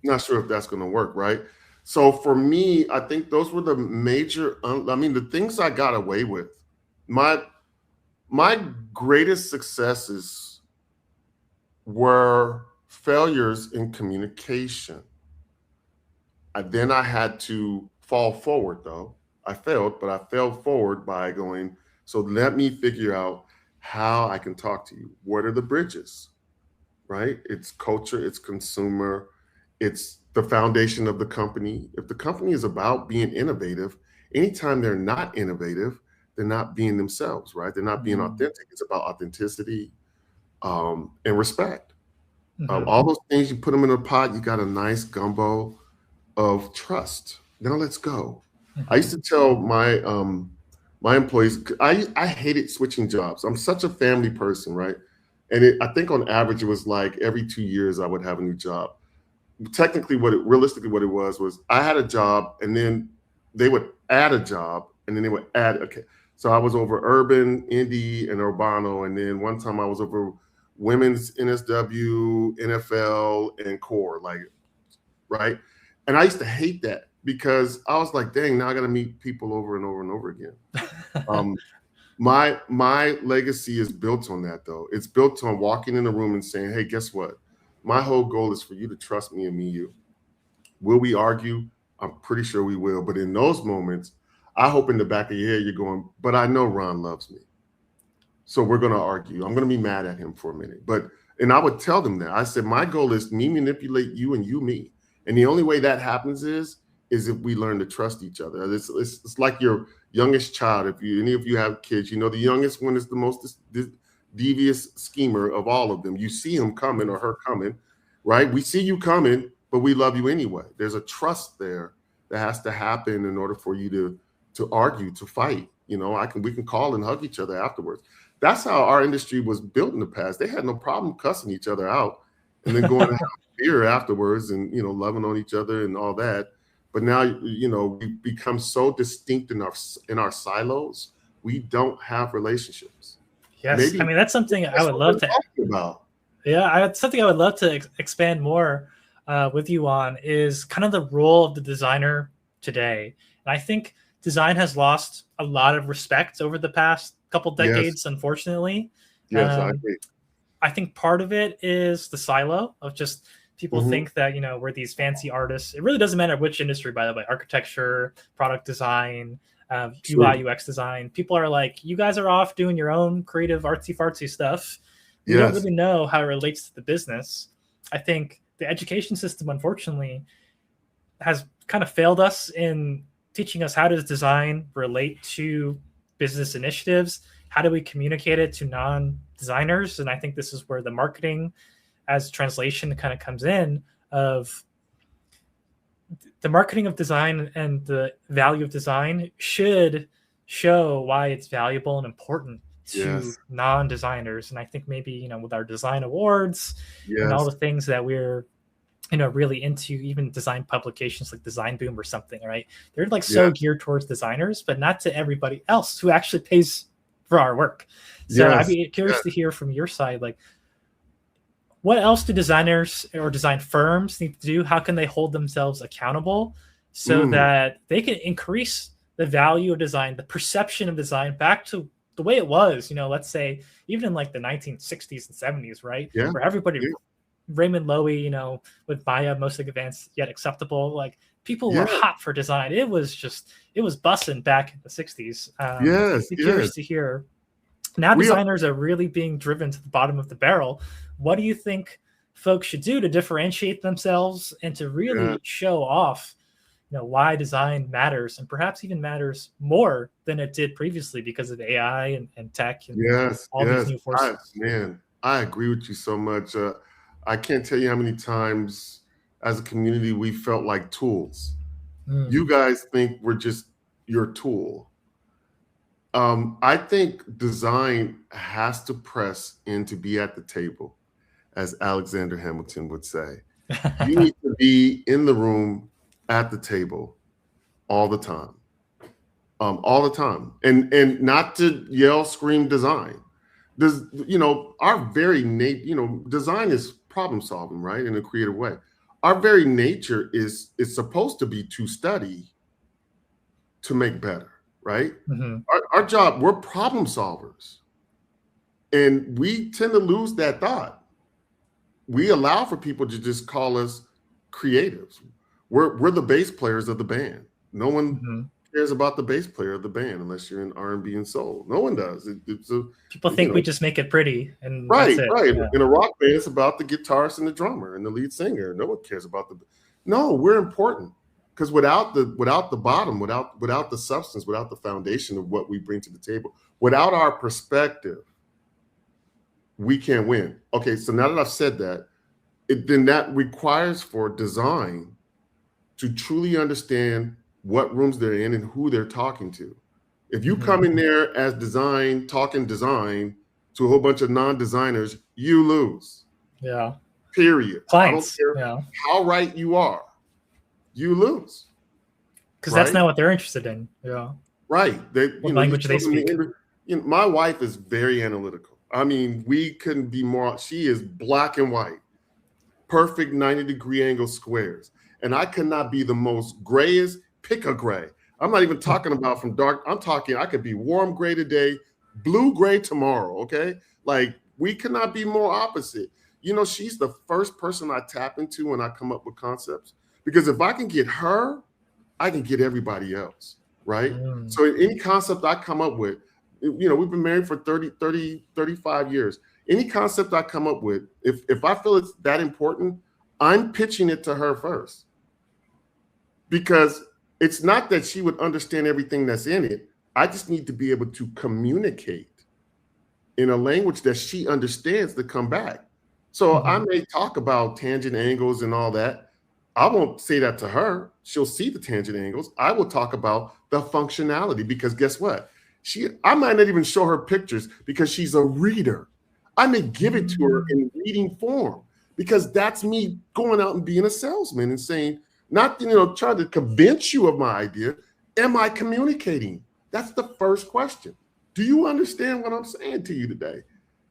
Speaker 2: Not sure if that's going to work, right? So for me, I think those were the major, the things I got away with. My greatest successes were failures in communication. Then I had to fall forward, though. I failed, but I fell forward by going, so let me figure out how I can talk to you. What are the bridges, right? It's culture, it's consumer, it's the foundation of the company. If the company is about being innovative, anytime they're not innovative, they're not being themselves, right? They're not being authentic. It's about authenticity and respect. All those things, you put them in a pot, you got a nice gumbo of trust. Now let's go. I used to tell my my employees, I hated switching jobs. I'm such a family person, right? And I think on average, it was like every 2 years I would have a new job. Technically, realistically what it was I had a job, and then they would add a job, and then they would add, so I was over urban, indie, and urbano, and then one time I was over women's NSW, NFL, and core, right? And I used to hate that, because I was like, dang, now I got to meet people over and over and over again. My legacy is built on that, though. It's built on walking in the room and saying, hey, guess what? My whole goal is for you to trust me and me you. Will we argue? I'm pretty sure we will. But in those moments, I hope in the back of your head you're going, but I know Ron loves me. So we're going to argue. I'm going to be mad at him for a minute. And I would tell them that. I said, my goal is me manipulate you and you me. And the only way that happens is if we learn to trust each other. It's like your youngest child. If any of you have kids, you know the youngest one is the most devious schemer of all of them. You see him coming or her coming, right? We see you coming, but we love you anyway. There's a trust there that has to happen in order for you to argue, to fight. You know, we can call and hug each other afterwards. That's how our industry was built in the past. They had no problem cussing each other out and then going to have beer afterwards and, you know, loving on each other and all that. But now, you know, we become so distinct in our silos. We don't have relationships.
Speaker 1: Yes, maybe, I mean, that's something I would love to talk about. Yeah, it's something I would love to expand more with you on is kind of the role of the designer today. And I think design has lost a lot of respect over the past couple decades, unfortunately.
Speaker 2: Yes, I agree.
Speaker 1: I think part of it is the silo of just people think that, you know, we're these fancy artists. It really doesn't matter which industry, by the way, architecture, product design, UI, UX design. People are like, you guys are off doing your own creative artsy-fartsy stuff. We don't really know how it relates to the business. I think the education system, unfortunately, has kind of failed us in teaching us how does design relate to business initiatives? How do we communicate it to non-designers? And I think this is where the marketing as translation kind of comes in, of the marketing of design and the value of design should show why it's valuable and important to non-designers. And I think maybe, you know, with our design awards and all the things that we're, you know, really into, even design publications like Design Boom or something, right? They're like so geared towards designers, but not to everybody else who actually pays for our work. So I'd be curious to hear from your side, like, what else do designers or design firms need to do? How can they hold themselves accountable so that they can increase the value of design, the perception of design back to the way it was, you know, let's say even in like the 1960s and 70s, right? Where everybody, Raymond Loewy, you know, with Maya, mostly advanced yet acceptable, like people were hot for design. It was bussin' back in the 60s. I'd be curious to hear. Now designers are really being driven to the bottom of the barrel. What do you think folks should do to differentiate themselves and to really show off, you know, why design matters and perhaps even matters more than it did previously because of AI and tech and all these new forces?
Speaker 2: I agree with you so much. I can't tell you how many times as a community we felt like tools. You guys think we're just your tool. I think design has to press in to be at the table, as Alexander Hamilton would say. You need to be in the room at the table all the time. And not to yell, scream design. You know, our very design is problem solving, right? In a creative way. Our very nature is supposed to be to study, to make better, right? Our job, we're problem solvers. And we tend to lose that thought. We allow for people to just call us creatives. We're the bass players of the band. No one cares about the bass player of the band unless you're in R&B and soul. No one does.
Speaker 1: People think we just make it pretty, and
Speaker 2: right.
Speaker 1: Yeah.
Speaker 2: In a rock band, it's about the guitarist and the drummer and the lead singer. No one cares about No, we're important because without the bottom, without the substance, without the foundation of what we bring to the table, without our perspective, we can't win. Okay, so now that I've said that, then that requires for design to truly understand what rooms they're in and who they're talking to. If you come in there as design, talking design to a whole bunch of non-designers, you lose.
Speaker 1: Yeah.
Speaker 2: Period.
Speaker 1: Clients.
Speaker 2: I don't care how right you are. You lose.
Speaker 1: Because that's not what they're interested in. Yeah.
Speaker 2: Right.
Speaker 1: What language they speak.
Speaker 2: My wife is very analytical. I mean, we couldn't be more. She is black and white. Perfect 90-degree angle squares. And I could not be the most grayest, pick a gray. I'm not even talking about from dark. I'm talking, I could be warm gray today, blue gray tomorrow, okay? Like, we cannot be more opposite. You know, she's the first person I tap into when I come up with concepts. Because if I can get her, I can get everybody else, right? So any concept I come up with, you know, we've been married for 35 years. Any concept I come up with, if I feel it's that important, I'm pitching it to her first. because it's not that she would understand everything that's in it. I just need to be able to communicate in a language that she understands to come back. So I may talk about tangent angles and all that. I won't say that to her. She'll see the tangent angles. I will talk about the functionality, because guess what? I might not even show her pictures because she's a reader. I may give it to her in reading form, because that's me going out and being a salesman and saying, not, trying to convince you of my idea. Am I communicating? That's the first question. Do you understand what I'm saying to you today?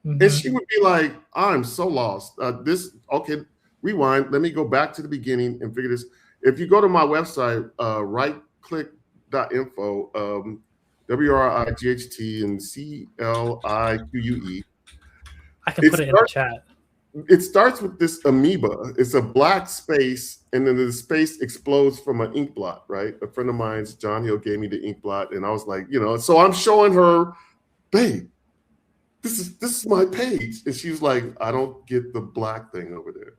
Speaker 2: And she would be like, I'm so lost. Okay, rewind. Let me go back to the beginning and figure this. If you go to my website, rightclick.info, WRIGHT and CLIQUE.
Speaker 1: I can put it in the chat.
Speaker 2: It starts with this amoeba. It's a black space, and then the space explodes from an ink blot, right? A friend of mine's, John Hill, gave me the ink blot, and I was like, so I'm showing her, babe, this is my page. And she was like, I don't get the black thing over there.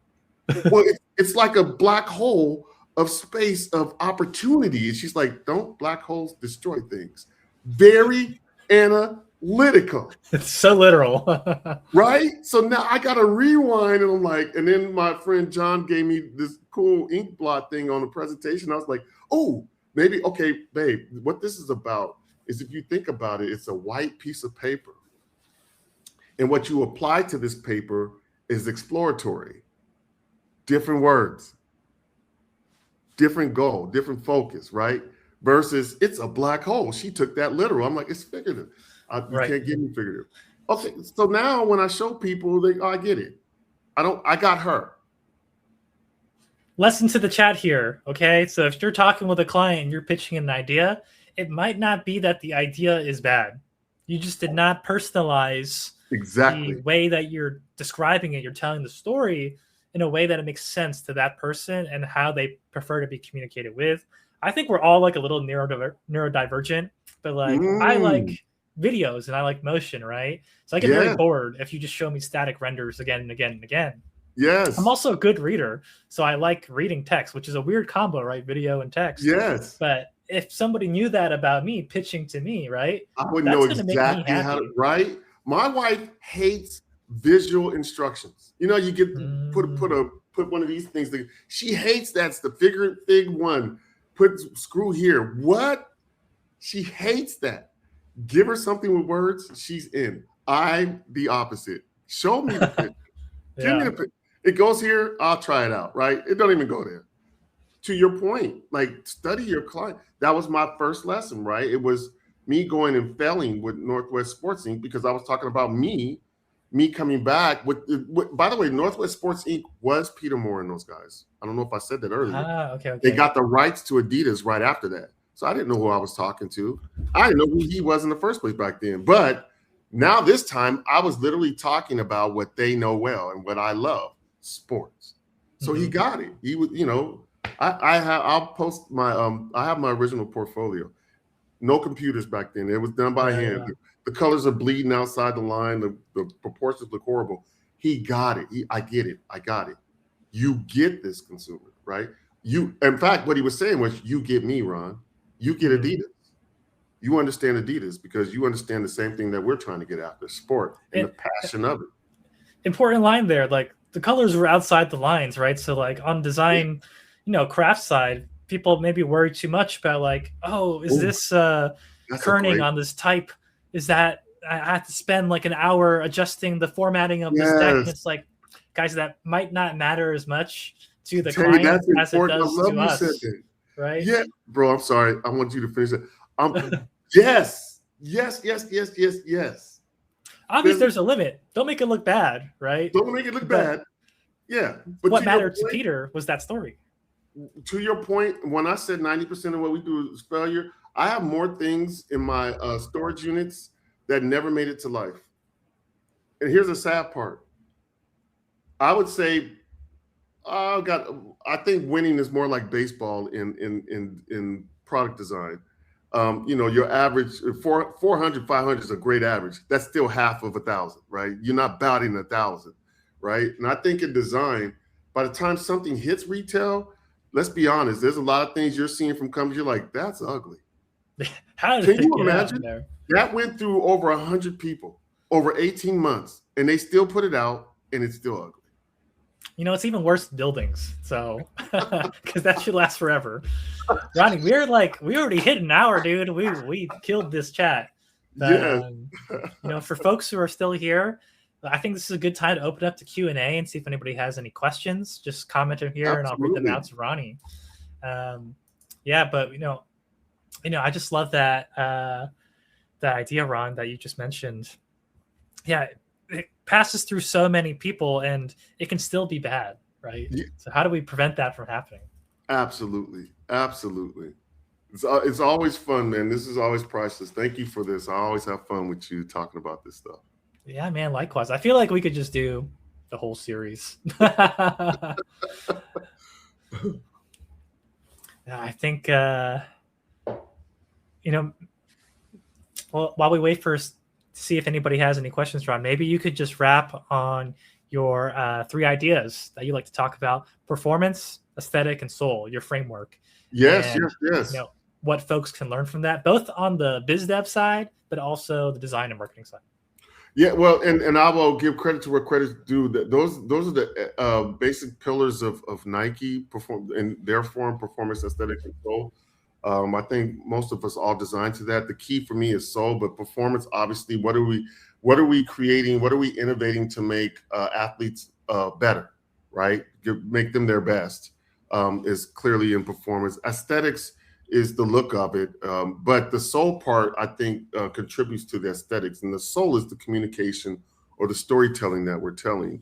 Speaker 2: Well, it's like a black hole of space of opportunity. And she's like, don't black holes destroy things? Very analytical.
Speaker 1: It's so literal.
Speaker 2: Right? So now I got to rewind, and I'm like, and then my friend John gave me this cool ink blot thing on the presentation. I was like, oh, maybe, okay, babe, what this is about is, if you think about it, it's a white piece of paper. And what you apply to this paper is exploratory. Different words, different goal, different focus, right? Versus it's a black hole. She took that literal. I'm like, it's figurative. You can't give me figurative. Okay, so now when I show people, I get it. I got her.
Speaker 1: Lesson to the chat here, okay? So if you're talking with a client and you're pitching an idea, it might not be that the idea is bad. You just did not personalize
Speaker 2: exactly
Speaker 1: the way that you're describing it. You're telling the story in a way that it makes sense to that person and how they prefer to be communicated with. I think we're all like a little neurodivergent, but like I like videos and I like motion, right? So I get very bored if you just show me static renders again and again and again.
Speaker 2: Yes.
Speaker 1: I'm also a good reader, so I like reading text, which is a weird combo, right? Video and text.
Speaker 2: Yes.
Speaker 1: But if somebody knew that about me, pitching to me, right?
Speaker 2: I would know exactly how to, right? My wife hates visual instructions. You get put one of these things. She hates that's the fig one. Put screw here. What? She hates that. Give her something with words, she's in. I'm the opposite. Show me the picture. Give me the picture. It goes here, I'll try it out, right? It don't even go there. To your point, like, study your client. That was my first lesson, right? It was me going and failing with Northwest Sports Inc. because I was talking about me coming back with, by the way, Northwest Sports Inc. was Peter Moore and those guys. I don't know if I said that earlier.
Speaker 1: Okay.
Speaker 2: They got the rights to Adidas right after that. So I didn't know who I was talking to. I didn't know who he was in the first place back then. But now this time I was literally talking about what they know well and what I love, sports. So he got it. He was, I'll post my, I have my original portfolio. No computers back then. It was done by hand.
Speaker 1: Yeah.
Speaker 2: The colors are bleeding outside the line. The proportions look horrible. He got it. I get it. I got it. You get this, consumer, right? In fact, what he was saying was, you get me, Ron. You get Adidas. You understand Adidas because you understand the same thing that we're trying to get after, sport and the passion of it. Important
Speaker 1: line there. Like, the colors were outside the lines, right? So like on design, craft side, people maybe worry too much about like, oh, is this kerning on this type? Is that I have to spend like an hour adjusting the formatting of this deck? And it's like, guys, that might not matter as much to the client as it does to us. Right?
Speaker 2: Yeah, bro. I'm sorry. I want you to finish it. Yes.
Speaker 1: Obviously, there's a limit. Don't make it look bad, right?
Speaker 2: Don't make it look bad. Yeah. But
Speaker 1: what mattered to Peter was that story.
Speaker 2: To your point, when I said 90% of what we do is failure, I have more things in my storage units that never made it to life. And here's the sad part. I would say, I think winning is more like baseball in product design. Your average 400, 500 is a great average. That's still half of 1,000, right? You're not batting 1,000, right? And I think in design, by the time something hits retail, let's be honest. There's a lot of things you're seeing from companies. You're like, that's ugly.
Speaker 1: How did
Speaker 2: Can
Speaker 1: they
Speaker 2: you
Speaker 1: get out
Speaker 2: imagine?
Speaker 1: there?
Speaker 2: That went through over 100 people over 18 months, and they still put it out, and it's still ugly.
Speaker 1: You know, it's even worse than buildings. So, because that should last forever. Ronnie, we already hit an hour, dude. We killed this chat. But,
Speaker 2: Yeah.
Speaker 1: You know, for folks who are still here, I think this is a good time to open up to Q&A and see if anybody has any questions. Just comment in here, and I'll read them out to Ronnie. Yeah, but you know, I just love that that idea, Ron, that you just mentioned. Yeah, it passes through so many people, and it can still be bad, right? Yeah. So how do we prevent that from happening?
Speaker 2: Absolutely, absolutely. It's always fun, man. This is always priceless. Thank you for this. I always have fun with you talking about this stuff.
Speaker 1: Yeah, man. Likewise. I feel like we could just do the whole series. Yeah, I think you know. Well, while we wait for to see if anybody has any questions, Ron, maybe you could just wrap on your 3 ideas that you like to talk about: performance, aesthetic, and soul. Your framework.
Speaker 2: Yes.
Speaker 1: You know, what folks can learn from that, both on the BizDev side, but also the design and marketing side.
Speaker 2: Yeah, well, and I will give credit to where credit's due. Those are the basic pillars of Nike and therefore performance, aesthetic, and soul. I think most of us all designed to that. The key for me is soul, but performance, obviously, what are we creating? What are we innovating to make athletes better, right? Make them their best is clearly in performance. Aesthetics is the look of it. But the soul part, I think, contributes to the aesthetics. And the soul is the communication or the storytelling that we're telling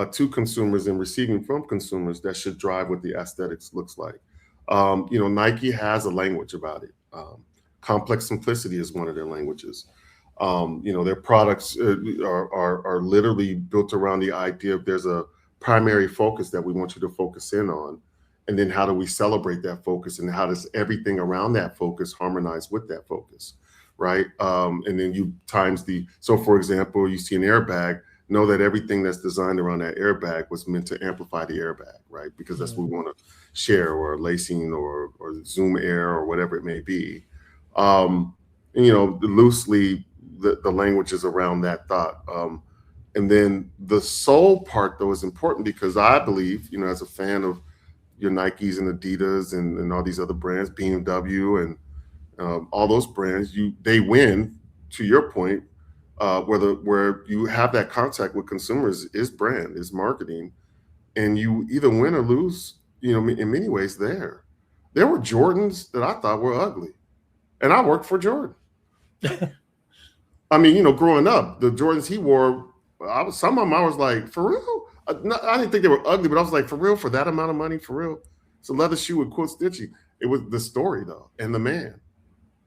Speaker 2: to consumers and receiving from consumers that should drive what the aesthetics looks like. You know, Nike has a language about it. Complex simplicity is one of their languages. You know, their products are literally built around the idea of there's a primary focus that we want you to focus in on. And then how do we celebrate that focus, and how does everything around that focus harmonize with that focus, right? And then you times so for example, you see an airbag, know that everything that's designed around that airbag was meant to amplify the airbag, right? Because that's what we want to share, or lacing or zoom air or whatever it may be. And, you know, loosely the language is around that thought. And then the soul part, though, is important because I believe, you know, as a fan of your Nikes and Adidas and all these other brands, BMW and all those brands, they win, to your point, where you have that contact with consumers is brand, is marketing, and you either win or lose, you know, in many ways there. There were Jordans that I thought were ugly, and I worked for Jordan. I mean, you know, growing up, the Jordans he wore, some of them I was like, for real? I didn't think they were ugly, but I was like, for real, for that amount of money, for real? It's a leather shoe with quote stitching. It was the story, though, and the man.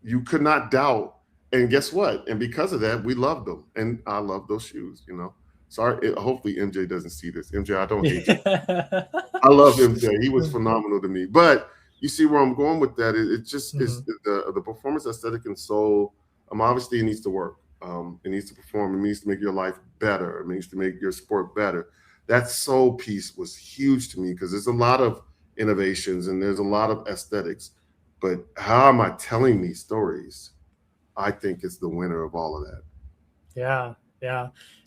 Speaker 2: You could not doubt. And guess what? And because of that, we loved them. And I love those shoes, you know. Sorry, hopefully MJ doesn't see this. MJ, I don't hate you. I love MJ. He was phenomenal to me. But you see where I'm going with that. It just is the performance, aesthetic, and soul. Obviously, it needs to work. It needs to perform. It needs to make your life better. It needs to make your sport better. That soul piece was huge to me because there's a lot of innovations and there's a lot of aesthetics. But how am I telling these stories? I think it's the winner of all of that.
Speaker 1: Yeah.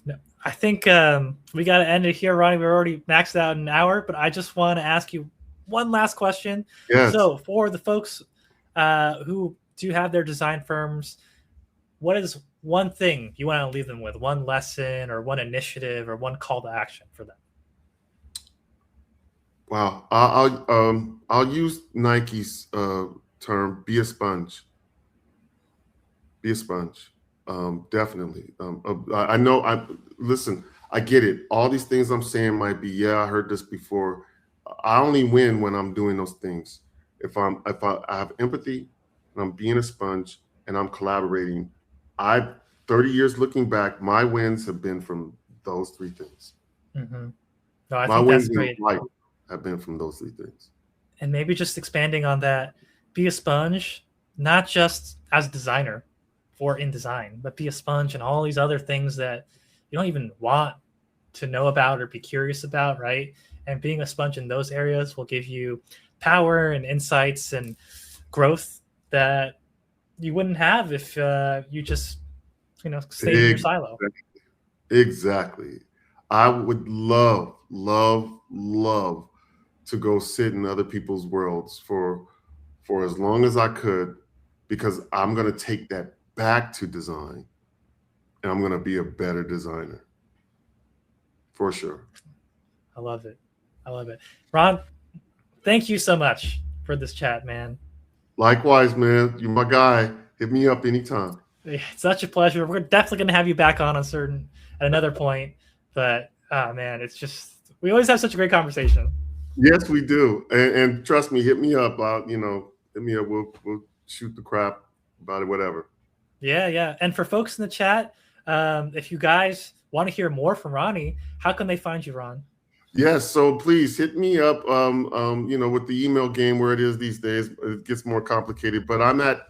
Speaker 1: No, I think we got to end it here, Ronnie. We're already maxed out an hour, but I just want to ask you one last question.
Speaker 2: Yes.
Speaker 1: So for the folks who do have their design firms, what is one thing you want to leave them with? One lesson or one initiative or one call to action for them?
Speaker 2: Wow. I'll use Nike's term, be a sponge. Be a sponge. Definitely. I know. Listen, I get it. All these things I'm saying might be, yeah, I heard this before. I only win when I'm doing those things. If I have empathy and I'm being a sponge and I'm collaborating, 30 years looking back, my wins have been from those 3 things.
Speaker 1: Mm-hmm. No, I
Speaker 2: my
Speaker 1: think
Speaker 2: wins
Speaker 1: that's great.
Speaker 2: in life have been from those 3 things.
Speaker 1: And maybe just expanding on that, be a sponge, not just as a designer or in design, but be a sponge and all these other things that you don't even want to know about or be curious about, right? And being a sponge in those areas will give you power and insights and growth that you wouldn't have if you just, stayed in your silo.
Speaker 2: Exactly. I would love to go sit in other people's worlds for as long as I could, because I'm going to take that back to design, and I'm going to be a better designer for sure.
Speaker 1: I love it. Ron, thank you so much for this chat, man.
Speaker 2: Likewise, man. You're my guy. Hit me up anytime.
Speaker 1: It's such a pleasure. We're definitely going to have you back on at another point. But, man, it's just, we always have such a great conversation.
Speaker 2: Yes, we do. And trust me, hit me up. Hit me up. We'll shoot the crap about it, whatever.
Speaker 1: Yeah. And for folks in the chat, if you guys want to hear more from Ronnie, how can they find you, Ron?
Speaker 2: Yes, so please hit me up. With the email game where it is these days, it gets more complicated. But I'm at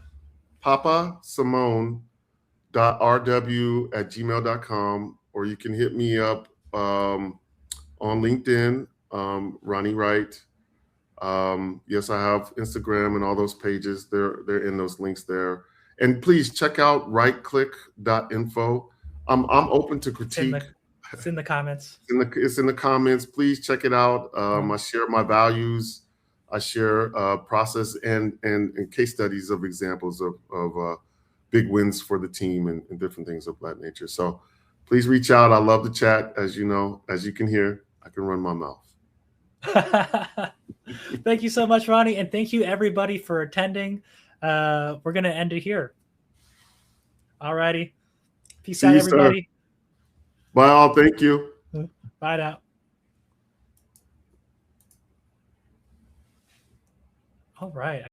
Speaker 2: papasimone.rw@gmail.com, or you can hit me up on LinkedIn, Ronnie Wright. Yes, I have Instagram and all those pages. They're in those links there. And please check out rightclick.info. I'm open to critique.
Speaker 1: It's in the comments.
Speaker 2: It's in the comments. Please check it out. I share my values. I share process and case studies of examples of big wins for the team and different things of that nature. So please reach out. I love the chat. As you know, as you can hear, I can run my mouth.
Speaker 1: Thank you so much, Ronnie. And thank you, everybody, for attending. We're going to end it here. All righty. Peace out, everybody.
Speaker 2: Sir. Bye, all. Thank you.
Speaker 1: Bye now. All right.